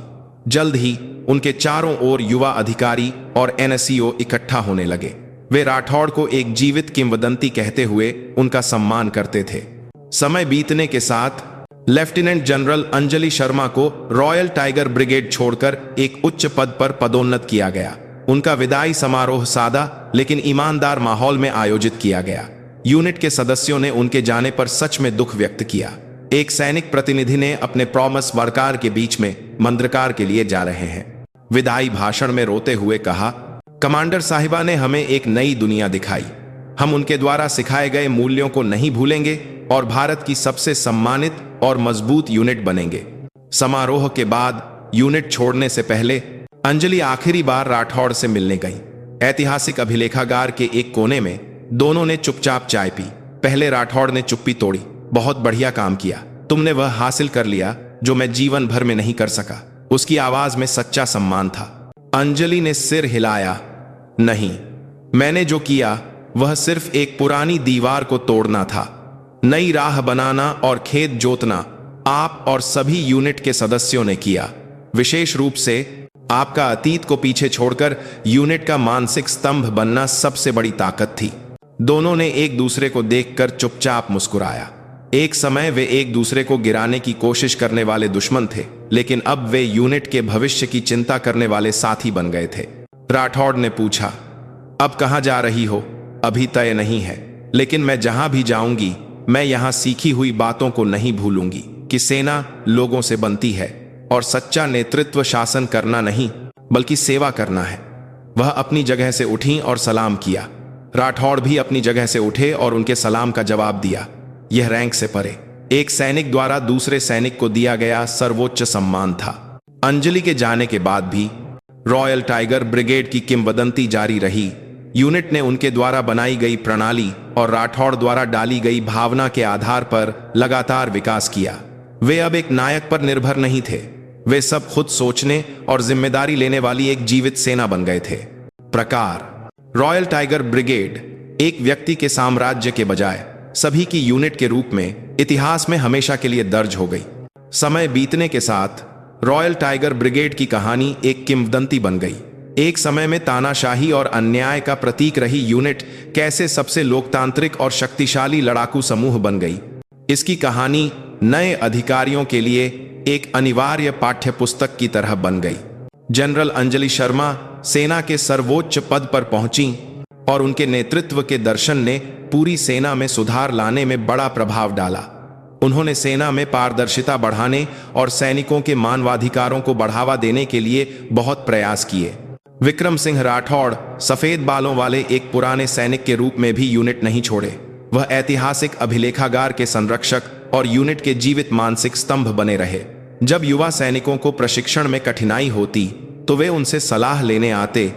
जल्द ही उनके चारों ओर युवा अधिकारी और एनएसईओ इकट्ठा होने लगे। वे राठौड़ को एक जीवित किंवदंती कहते हुए उनका सम्मान करते थे। समय बीतने के साथ लेफ्टिनेंट जनरल अंजलि शर्मा को रॉयल टाइगर ब्रिगेड छोड़कर एक उच्च पद पर पदोन्नत किया गया। उनका विदाई समारोह सादा लेकिन ईमानदार माहौल में आयोजित किया गया। यूनिट के सदस्यों ने उनके जाने पर सच में दुख व्यक्त किया। एक सैनिक प्रतिनिधि ने अपने प्रॉमस वर्कार के बीच में मंद्रकार के लिए जा रहे हैं। विदाई भाषण में रोते हुए कहा, कमांडर साहिबा ने हमें एक नई दुनिया दिखाई। हम उनके द्वारा सिखाए गए मूल्यों को नहीं भूलेंगे और भारत की सबसे सम्मानित और मजबूत यूनिट बनेंगे। समारोह के बाद यूनिट छोड़ने से पहले अंजलि आखिरी बार राठौड़ से मिलने गई। ऐतिहासिक अभिलेखागार के एक कोने में दोनों ने चुपचाप चाय पी। पहले राठौड़ ने चुप्पी तोड़ी, बहुत बढ़िया काम किया, तुमने वह हासिल कर लिया जो मैं जीवन भर में नहीं कर सका। उसकी आवाज में सच्चा सम्मान था। अंजलि ने सिर हिलाया, नहीं, मैंने जो किया वह सिर्फ एक पुरानी दीवार को तोड़ना था। नई राह बनाना और खेत जोतना आप और सभी यूनिट के सदस्यों ने किया। विशेष रूप से आपका अतीत को पीछे छोड़कर यूनिट का मानसिक स्तंभ बनना सबसे बड़ी ताकत थी। दोनों ने एक दूसरे को देखकर चुपचाप मुस्कुराया। एक समय वे एक दूसरे को गिराने की कोशिश करने वाले दुश्मन थे, लेकिन अब वे यूनिट के भविष्य की चिंता करने वाले साथी बन गए थे। राठौड़ ने पूछा, अब कहां जा रही हो? अभी तय नहीं है, लेकिन मैं जहां भी जाऊंगी मैं यहां सीखी हुई बातों को नहीं भूलूंगी कि सेना लोगों से बनती है और सच्चा नेतृत्व शासन करना नहीं बल्कि सेवा करना है। वह अपनी जगह से उठी और सलाम किया। राठौड़ भी अपनी जगह से उठे और उनके सलाम का जवाब दिया। यह रैंक से परे एक सैनिक द्वारा दूसरे सैनिक को दिया गया सर्वोच्च सम्मान था। अंजलि के जाने के बाद भी रॉयल टाइगर ब्रिगेड की किंवदंती जारी रही। यूनिट ने उनके द्वारा बनाई गई प्रणाली और राठौड़ द्वारा डाली गई भावना के आधार पर लगातार विकास किया। वे अब एक नायक पर निर्भर नहीं थे, वे सब खुद सोचने और जिम्मेदारी लेने वाली एक जीवित सेना बन गए थे। प्रकार: रॉयल टाइगर ब्रिगेड एक व्यक्ति के साम्राज्य के बजाय सभी की यूनिट के रूप में इतिहास में हमेशा के लिए दर्ज हो गई। समय बीतने के साथ रॉयल टाइगर ब्रिगेड की कहानी एक किंवदंती बन गई। एक समय में तानाशाही और अन्याय का प्रतीक रही यूनिट कैसे सबसे लोकतांत्रिक और शक्तिशाली लड़ाकू समूह बन गई, इसकी कहानी नए अधिकारियों के लिए एक अनिवार्य पाठ्य पुस्तक की तरह बन गई। जनरल अंजलि शर्मा सेना के सर्वोच्च पद पर पहुंची और उनके नेतृत्व के दर्शन ने पूरी सेना में सुधार लाने में बड़ा प्रभाव डाला। उन्होंने सेना में पारदर्शिता बढ़ाने और सैनिकों के मानवाधिकारों को बढ़ावा देने के लिए बहुत प्रयास किए। विक्रम सिंह राठौड़ सफेद बालों वाले एक पुराने सैनिक के रूप में भी यूनिट नहीं छोड़े। वह ऐतिहासिक अभिलेखागार के संरक्षक और यूनिट के जीवित मानसिक स्तंभ बने रहे। जब युवा सैनिकों को प्रशिक्षण में कठिनाई होती तो वे उनसे सलाह लेने आते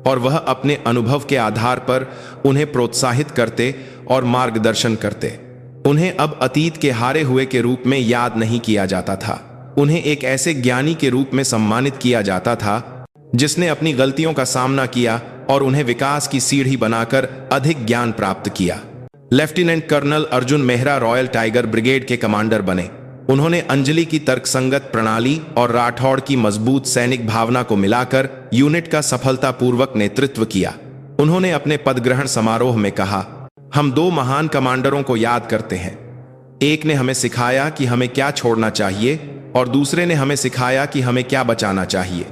और वह अपने अनुभव के आधार पर उन्हें प्रोत्साहित करते और मार्गदर्शन करते। उन्हें अब अतीत के हारे हुए के रूप में याद नहीं किया जाता था, उन्हें एक ऐसे ज्ञानी के रूप में सम्मानित किया जाता था जिसने अपनी गलतियों का सामना किया और उन्हें विकास की सीढ़ी बनाकर अधिक ज्ञान प्राप्त किया। Lieutenant colonel Arjun Mehra royal tiger brigade के कमांडर बने। उन्होंने अंजलि की तर्कसंगत प्रणाली और राठौड़ की मजबूत सैनिक भावना को मिलाकर यूनिट का सफलतापूर्वक नेतृत्व किया। उन्होंने अपने पदग्रहण समारोह में कहा, हम दो महान कमांडरों को याद करते हैं। एक ने हमें सिखाया कि हमें क्या छोड़ना चाहिए और दूसरे ने हमें सिखाया कि हमें क्या बचाना चाहिए।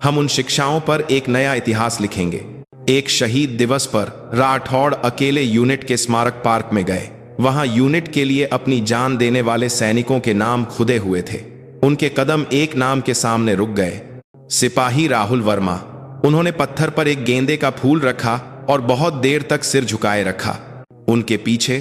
हम उन शिक्षाओं पर एक नया इतिहास लिखेंगे। एक शहीद दिवस पर राठौड़ अकेले यूनिट के स्मारक पार्क में गए। वहां यूनिट के लिए अपनी जान देने वाले सैनिकों के नाम खुदे हुए थे। उनके कदम एक नाम के सामने रुक गए, सिपाही राहुल वर्मा। उन्होंने पत्थर पर एक गेंदे का फूल रखा और बहुत देर तक सिर झुकाए रखा। उनके पीछे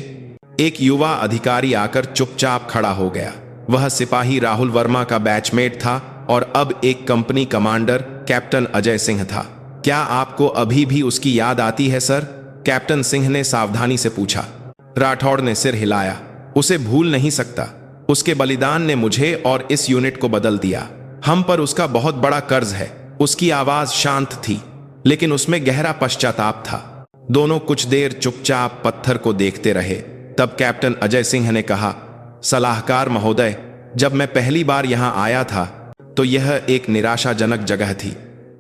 एक युवा अधिकारी आकर चुपचाप खड़ा हो गया। वह सिपाही राहुल वर्मा का बैचमेट था और अब एक company commander captain Ajay Singh था। क्या आपको अभी भी उसकी याद आती है सर? कैप्टन सिंह ने सावधानी से पूछा। राठौड़ ने सिर हिलाया। उसे भूल नहीं सकता। उसके बलिदान ने मुझे और इस यूनिट को बदल दिया। हम पर उसका बहुत बड़ा कर्ज है। उसकी आवाज शांत थी लेकिन उसमें गहरा पश्चाताप था। दोनों कुछ देर चुपचाप पत्थर को देखते रहे। तब कैप्टन अजय सिंह ने कहा, सलाहकार महोदय, जब मैं पहली बार यहां आया था तो यह एक निराशाजनक जगह थी,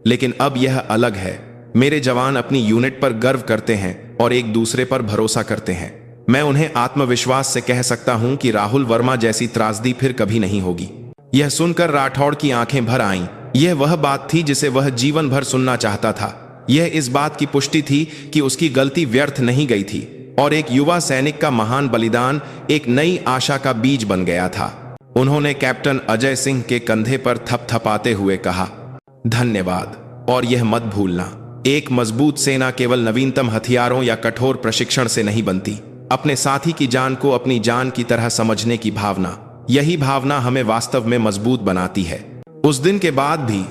लेकिन अब यह अलग है। मेरे जवान अपनी यूनिट पर गर्व करते हैं और एक दूसरे पर भरोसा करते हैं। मैं उन्हें आत्मविश्वास से कह सकता हूं कि राहुल वर्मा जैसी त्रासदी फिर कभी नहीं होगी। यह सुनकर राठौड़ की आंखें भर आईं। यह वह बात थी जिसे वह जीवन भर सुनना चाहता था। यह इस बात की पुष्टि थी कि उसकी गलती व्यर्थ नहीं गई थी और एक युवा सैनिक का महान बलिदान एक नई आशा का बीज बन गया था। उन्होंने कैप्टन अजय सिंह के कंधे पर थपथपाते हुए कहा, धन्यवाद। और यह मत भूलना, एक मजबूत सेना केवल नवीनतम हथियारों या कठोर प्रशिक्षण से नहीं बनती। अपने साथी की जान को अपनी जान की तरह समझने की भावना, यही भावना हमें वास्तव में मजबूत बनाती है। उस दिन के बाद भी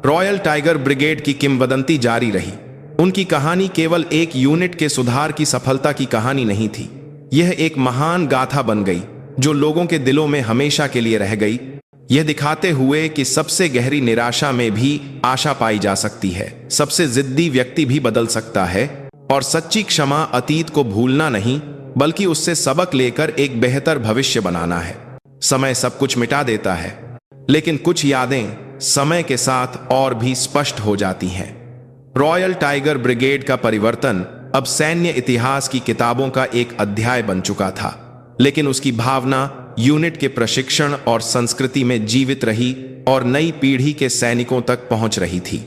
रॉयल टाइगर ब्रिगेड की किंवदंती जारी रही। उनकी कहानी केवल एक यूनिट के सुधार की सफलता की कहानी नहीं थी। यह एक महान गाथा बन गई जो लोगों के दिलों में हमेशा के लिए रह गई, यह दिखाते हुए कि सबसे गहरी निराशा में भी आशा पाई जा सकती है, सबसे जिद्दी व्यक्ति भी बदल सकता है और सच्ची क्षमा अतीत को भूलना नहीं बल्कि उससे सबक लेकर एक बेहतर भविष्य बनाना है। समय सब कुछ मिटा देता है, लेकिन कुछ यादें समय के साथ और भी स्पष्ट हो जाती हैं। रॉयल टाइगर ब्रिगेड का परिवर्तन अब सैन्य इतिहास की किताबों का एक अध्याय बन चुका था, लेकिन उसकी भावना यूनिट के प्रशिक्षण और संस्कृति में जीवित रही और नई पीढ़ी के सैनिकों तक पहुंच रही थी।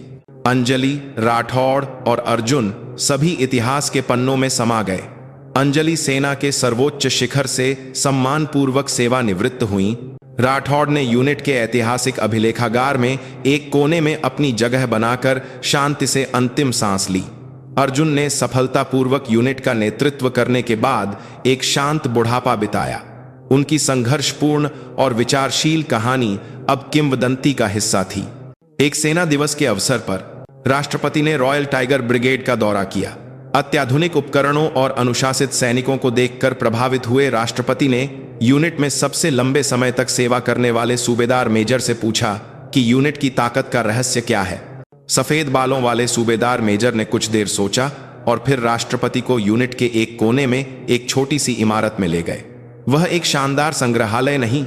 अंजलि, राठौड़ और अर्जुन सभी इतिहास के पन्नों में समा गए। अंजलि सेना के सर्वोच्च शिखर से सम्मानपूर्वक सेवानिवृत्त हुई। राठौड़ ने यूनिट के ऐतिहासिक अभिलेखागार में एक कोने में अपनी जगह बनाकर शांति से अंतिम सांस ली। अर्जुन ने सफलतापूर्वक यूनिट का नेतृत्व करने के बाद एक शांत बुढ़ापा बिताया। उनकी संघर्षपूर्ण और विचारशील कहानी अब किंवदंती का हिस्सा थी। एक सेना दिवस के अवसर पर राष्ट्रपति ने रॉयल टाइगर ब्रिगेड का दौरा किया। अत्याधुनिक उपकरणों और अनुशासित सैनिकों को देखकर प्रभावित हुए राष्ट्रपति ने यूनिट में सबसे लंबे समय तक सेवा करने वाले सूबेदार मेजर से पूछा कि यूनिट की ताकत का रहस्य क्या है। सफेद बालों वाले सूबेदार मेजर ने कुछ देर सोचा और फिर राष्ट्रपति को यूनिट के एक कोने में एक छोटी सी इमारत में ले गए। वह एक शानदार संग्रहालय नहीं,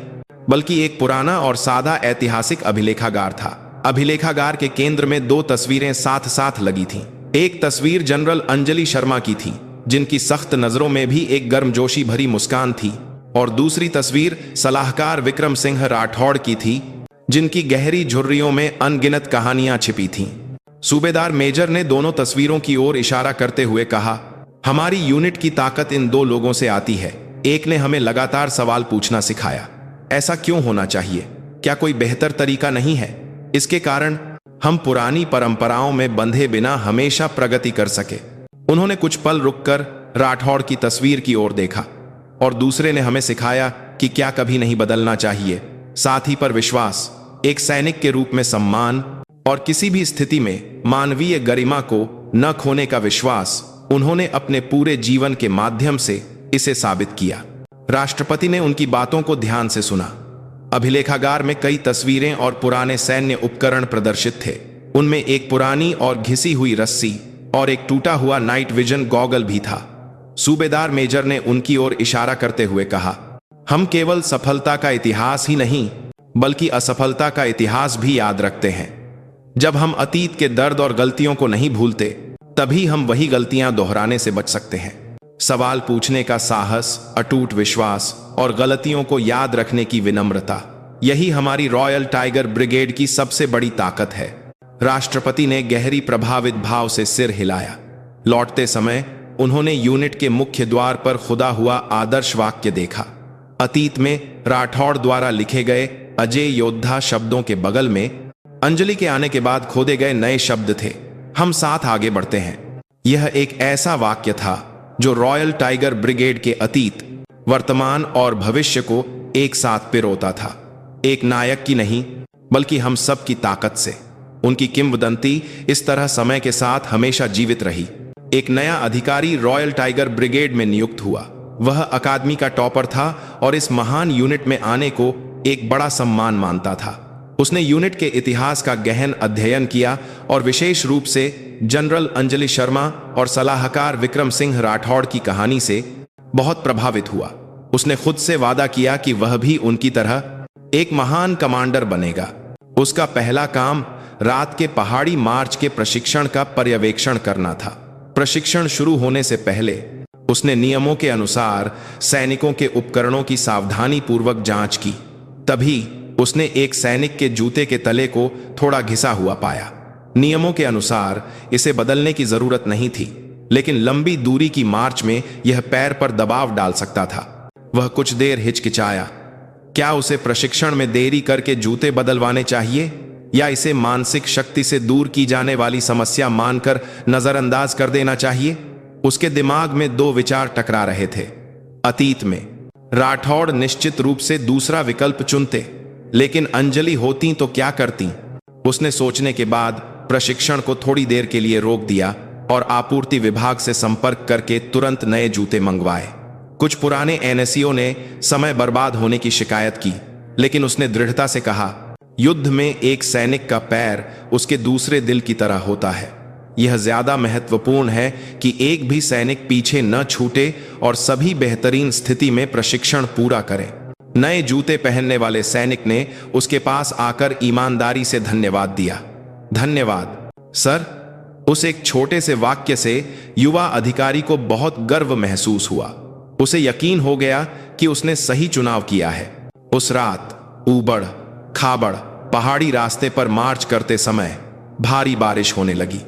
बल्कि एक पुराना और सादा ऐतिहासिक अभिलेखागार था। अभिलेखागार के केंद्र में दो तस्वीरें साथ साथ लगी थीं। एक तस्वीर जनरल अंजलि शर्मा की थी, जिनकी सख्त नजरों में भी एक गर्मजोशी भरी मुस्कान थी, और दूसरी तस्वीर सलाहकार विक्रम सिंह राठौड़ की थी, जिनकी गहरी झुर्रियों में अनगिनत कहानियां छिपी थीं। सूबेदार मेजर ने दोनों तस्वीरों की ओर इशारा करते हुए कहा, हमारी यूनिट की ताकत इन दो लोगों से आती है। एक ने हमें लगातार सवाल पूछना सिखाया, ऐसा क्यों होना चाहिए? क्या कोई बेहतर तरीका नहीं है? इसके कारण हम पुरानी परंपराओं में बंधे बिना हमेशा प्रगति कर सके। उन्होंने कुछ पल रुककर राठौड़ की तस्वीर की ओर देखा, और दूसरे ने हमें सिखाया कि क्या कभी नहीं बदलना चाहिए। साथी पर विश्वास, एक सैनिक के रूप में सम्मान और किसी भी स्थिति में मानवीय गरिमा को न खोने का विश्वास, उन्होंने अपने पूरे जीवन के माध्यम से इसे साबित किया। राष्ट्रपति ने उनकी बातों को ध्यान से सुना। अभिलेखागार में कई तस्वीरें और पुराने सैन्य उपकरण प्रदर्शित थे। उनमें एक पुरानी और घिसी हुई रस्सी और एक टूटा हुआ नाइट विजन गॉगल भी था। सूबेदार मेजर ने उनकी ओर इशारा करते हुए कहा, हम केवल सफलता का इतिहास ही नहीं, बल्कि असफलता का इतिहास भी याद रखते हैं। जब हम अतीत के दर्द और गलतियों को नहीं भूलते, तभी हम वही गलतियां दोहराने से बच सकते हैं। सवाल पूछने का साहस, अटूट विश्वास और गलतियों को याद रखने की विनम्रता, यही हमारी रॉयल टाइगर ब्रिगेड की सबसे बड़ी ताकत है। राष्ट्रपति ने गहरी प्रभावित भाव से सिर हिलाया। लौटते समय उन्होंने यूनिट के मुख्य द्वार पर खुदा हुआ आदर्श वाक्य देखा। अतीत में राठौड़ द्वारा लिखे गए अजय योद्धा शब्दों के बगल में अंजलि के आने के बाद खोदे गए नए शब्द थे, हम साथ आगे बढ़ते हैं। यह एक ऐसा वाक्य था जो रॉयल टाइगर ब्रिगेड के अतीत, वर्तमान और भविष्य को एक साथ पिरोता था। एक नायक की नहीं, बल्कि हम सब की ताकत से। उनकी किंवदंती इस तरह समय के साथ हमेशा जीवित रही। एक नया अधिकारी रॉयल टाइगर ब्रिगेड में नियुक्त हुआ। वह अकादमी का टॉपर था और इस महान यूनिट में आने को एक बड़ा सम्मान मानता था। उसने यूनिट के इतिहास का गहन अध्ययन किया और विशेष रूप से जनरल अंजलि शर्मा और सलाहकार विक्रम सिंह राठौड़ की कहानी से बहुत प्रभावित हुआ। उसने खुद से वादा किया कि वह भी उनकी तरह एक महान कमांडर बनेगा। उसका पहला काम रात के पहाड़ी मार्च के प्रशिक्षण का पर्यवेक्षण करना था। प्रशिक्षण शुरू होने से पहले उसने नियमों के अनुसार सैनिकों के उपकरणों की सावधानी पूर्वक जांच की। तभी उसने एक सैनिक के जूते के तले को थोड़ा घिसा हुआ पाया। नियमों के अनुसार इसे बदलने की जरूरत नहीं थी, लेकिन लंबी दूरी की मार्च में यह पैर पर दबाव डाल सकता था। वह कुछ देर हिचकिचाया। क्या उसे प्रशिक्षण में देरी करके जूते बदलवाने चाहिए, या इसे मानसिक शक्ति से दूर की जाने वाली समस्या मानकर नजरअंदाज कर देना चाहिए? उसके दिमाग में दो विचार टकरा रहे थे। अतीत में राठौड़ निश्चित रूप से दूसरा विकल्प चुनते, लेकिन अंजलि होती तो क्या करती? उसने सोचने के बाद प्रशिक्षण को थोड़ी देर के लिए रोक दिया और आपूर्ति विभाग से संपर्क करके तुरंत नए जूते मंगवाए। कुछ पुराने एनएसईओ ने समय बर्बाद होने की शिकायत की, लेकिन उसने दृढ़ता से कहा, युद्ध में एक सैनिक का पैर उसके दूसरे दिल की तरह होता है। यह ज्यादा महत्वपूर्ण है कि एक भी सैनिक पीछे न छूटे और सभी बेहतरीन स्थिति में प्रशिक्षण पूरा करें। नए जूते पहनने वाले सैनिक ने उसके पास आकर ईमानदारी से धन्यवाद दिया। धन्यवाद सर। उस एक छोटे से वाक्य से युवा अधिकारी को बहुत गर्व महसूस हुआ। उसे यकीन हो गया कि उसने सही चुनाव किया है। उस रात ऊबड़ खाबड़ पहाड़ी रास्ते पर मार्च करते समय भारी बारिश होने लगी।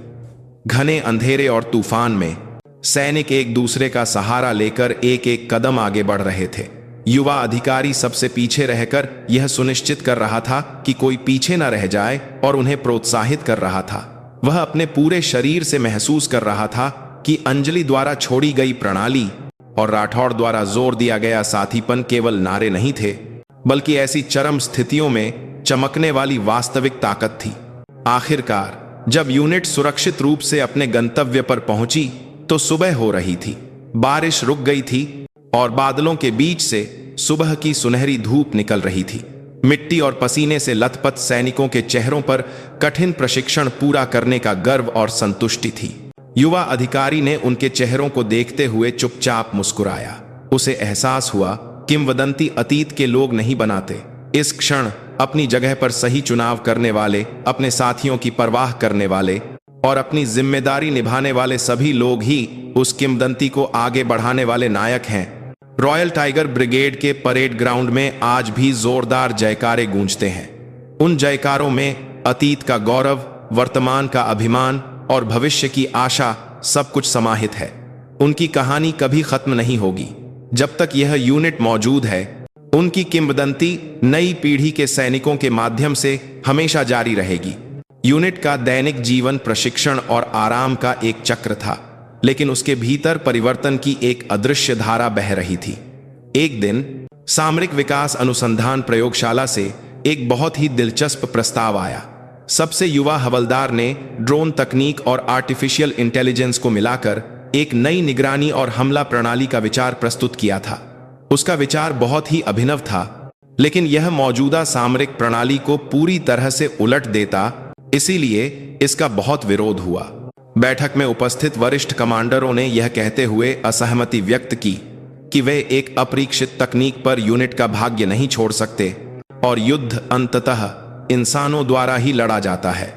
घने अंधेरे और तूफान में सैनिक एक दूसरे का सहारा लेकर एक एक कदम आगे बढ़ रहे थे। युवा अधिकारी सबसे पीछे रहकर यह सुनिश्चित कर रहा था कि कोई पीछे न रह जाए और उन्हें प्रोत्साहित कर रहा था। वह अपने पूरे शरीर से महसूस कर रहा था कि अंजलि द्वारा छोड़ी गई प्रणाली और राठौड़ द्वारा जोर दिया गया साथीपन केवल नारे नहीं थे, बल्कि ऐसी चरम स्थितियों में चमकने वाली वास्तविक ताकत थी। आखिरकार जब यूनिट सुरक्षित रूप से अपने गंतव्य पर पहुंची, तो सुबह हो रही थी। बारिश रुक गई थी और बादलों के बीच से सुबह की सुनहरी धूप निकल रही थी। मिट्टी और पसीने से लथपथ सैनिकों के चेहरों पर कठिन प्रशिक्षण पूरा करने का गर्व और संतुष्टि थी। युवा अधिकारी ने उनके चेहरों को देखते हुए चुपचाप मुस्कुराया। उसे एहसास हुआ किंवदंती अतीत के लोग नहीं बनाते। इस क्षण अपनी जगह पर सही चुनाव करने वाले, अपने साथियों की परवाह करने वाले और अपनी जिम्मेदारी निभाने वाले सभी लोग ही उस किंवदंती को आगे बढ़ाने वाले नायक हैं। रॉयल टाइगर ब्रिगेड के परेड ग्राउंड में आज भी जोरदार जयकारे गूंजते हैं। उन जयकारों में अतीत का गौरव, वर्तमान का अभिमान और भविष्य की आशा सब कुछ समाहित है। उनकी कहानी कभी खत्म नहीं होगी। जब तक यह यूनिट मौजूद है, उनकी किंवदंती नई पीढ़ी के सैनिकों के माध्यम से हमेशा जारी रहेगी। यूनिट का दैनिक जीवन प्रशिक्षण और आराम का एक चक्र था, लेकिन उसके भीतर परिवर्तन की एक अदृश्य धारा बह रही थी। एक दिन सामरिक विकास अनुसंधान प्रयोगशाला से एक बहुत ही दिलचस्प प्रस्ताव आया। सबसे युवा हवलदार ने ड्रोन तकनीक और आर्टिफिशियल इंटेलिजेंस को मिलाकर एक नई निगरानी और हमला प्रणाली का विचार प्रस्तुत किया था। उसका विचार बहुत ही अभिनव था, लेकिन यह मौजूदा सामरिक प्रणाली को पूरी तरह से उलट देता, इसीलिए इसका बहुत विरोध हुआ। बैठक में उपस्थित वरिष्ठ कमांडरों ने यह कहते हुए असहमति व्यक्त की कि वे एक अपरीक्षित तकनीक पर यूनिट का भाग्य नहीं छोड़ सकते और युद्ध अंततः इंसानों द्वारा ही लड़ा जाता है।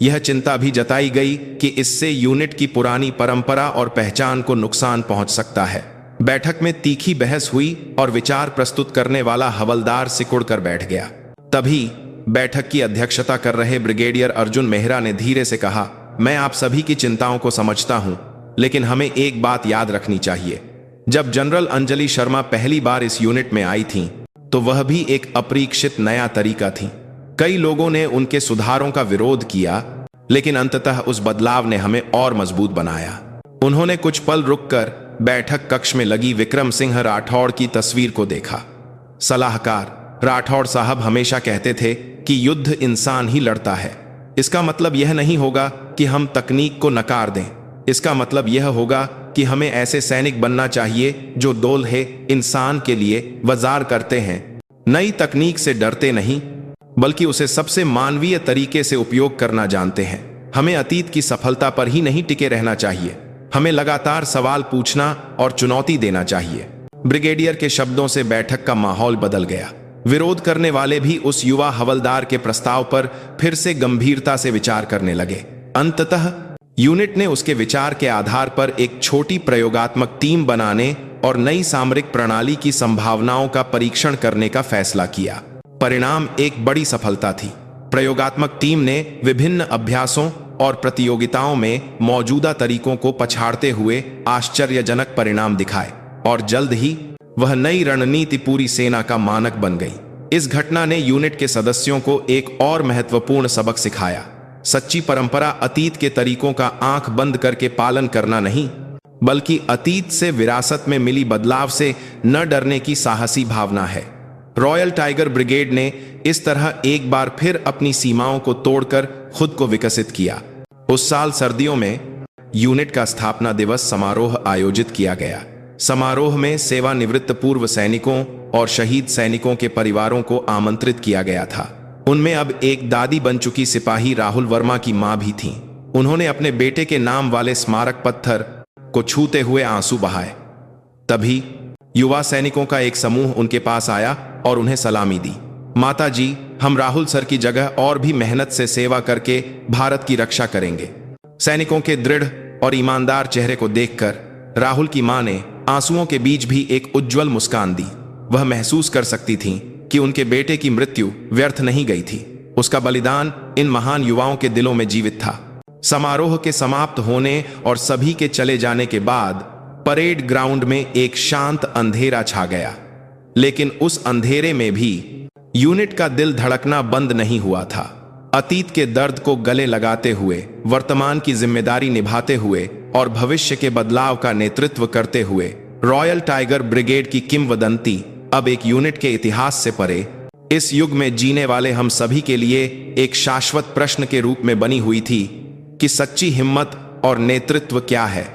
यह चिंता भी जताई गई कि इससे यूनिट की पुरानी परंपरा और पहचान को नुकसान पहुंच सकता है। बैठक में तीखी बहस हुई और विचार प्रस्तुत करने वाला हवलदार सिकुड़ कर बैठ गया। तभी बैठक की अध्यक्षता कर रहे ब्रिगेडियर अर्जुन मेहरा ने धीरे से कहा, मैं आप सभी की चिंताओं को समझता हूं, लेकिन हमें एक बात याद रखनी चाहिए। जब जनरल अंजलि शर्मा पहली बार इस यूनिट में आई थीं, तो वह भी एक अपरीक्षित नया तरीका थी। कई लोगों ने उनके सुधारों का विरोध किया, लेकिन अंततः उस बदलाव ने हमें और मजबूत बनाया। उन्होंने कुछ पल रुककर बैठक कक्ष में लगी विक्रम सिंह राठौड़ की तस्वीर को देखा। सलाहकार राठौड़ साहब हमेशा कहते थे कि युद्ध इंसान ही लड़ता है। इसका मतलब यह नहीं होगा कि हम तकनीक को नकार दें। इसका मतलब यह होगा कि हमें ऐसे सैनिक बनना चाहिए जो दोल्हे इंसान के लिए वजार करते हैं, नई तकनीक से डरते नहीं, बल्कि उसे सबसे मानवीय तरीके से उपयोग करना जानते हैं। हमें अतीत की सफलता पर ही नहीं टिके रहना चाहिए। हमें लगातार सवाल पूछना और चुनौती देना चाहिए। ब्रिगेडियर के शब्दों से बैठक का माहौल बदल गया। विरोध करने वाले भी उस युवा हवलदार के प्रस्ताव पर फिर से गंभीरता से विचार करने लगे। अंततः यूनिट ने उसके विचार के आधार पर एक छोटी प्रयोगात्मक टीम बनाने और नई सामरिक प्रणाली की संभावनाओं का परीक्षण करने का फैसला किया। परिणाम एक बड़ी सफलता थी। प्रयोगात्मक टीम ने विभिन्न अभ्यासों और प्रतियोगिताओं में मौजूदा तरीकों को पछाड़ते हुए आश्चर्यजनक परिणाम दिखाए और जल्द ही वह नई रणनीति पूरी सेना का मानक बन गई। इस घटना ने यूनिट के सदस्यों को एक और महत्वपूर्ण सबक सिखाया। सच्ची परंपरा अतीत के तरीकों का आंख बंद करके पालन करना नहीं, बल्कि अतीत से विरासत में मिली बदलाव से न डरने की साहसी भावना है। रॉयल टाइगर ब्रिगेड ने इस तरह एक बार फिर अपनी सीमाओं को तोड़कर खुद को विकसित किया। उस साल सर्दियों में यूनिट का स्थापना दिवस समारोह आयोजित किया गया। समारोह में सेवानिवृत्त पूर्व सैनिकों और शहीद सैनिकों के परिवारों को आमंत्रित किया गया था। उनमें अब एक दादी बन चुकी सिपाही राहुल वर्मा की मां भी थीं। उन्होंने अपने बेटे के नाम वाले स्मारक पत्थर को छूते हुए आंसू बहाए। तभी युवा सैनिकों का एक समूह उनके पास आया और उन्हें सलामी दी। माता जी, हम राहुल सर की जगह और भी मेहनत से सेवा करके भारत की रक्षा करेंगे। सैनिकों के दृढ़ और ईमानदार चेहरे को देखकर राहुल की मां ने आंसुओं के बीच भी एक उज्जवल मुस्कान दी। वह महसूस कर सकती थीं कि उनके बेटे की मृत्यु व्यर्थ नहीं गई थी। उसका बलिदान इन महान युवाओं के दिलों में जीवित था। समारोह के समाप्त होने और सभी के चले जाने के बाद परेड ग्राउंड में एक शांत अंधेरा छा गया। लेकिन उस अंधेरे में भी यूनिट का दिल धड़कना बंद नहीं हुआ था। अतीत के दर्द को गले लगाते हुए, वर्तमान की जिम्मेदारी निभाते हुए और भविष्य के बदलाव का नेतृत्व करते हुए रॉयल टाइगर ब्रिगेड की किंवदंती अब एक यूनिट के इतिहास से परे इस युग में जीने वाले हम सभी के लिए एक शाश्वत प्रश्न के रूप में बनी हुई थी कि सच्ची हिम्मत और नेतृत्व क्या है।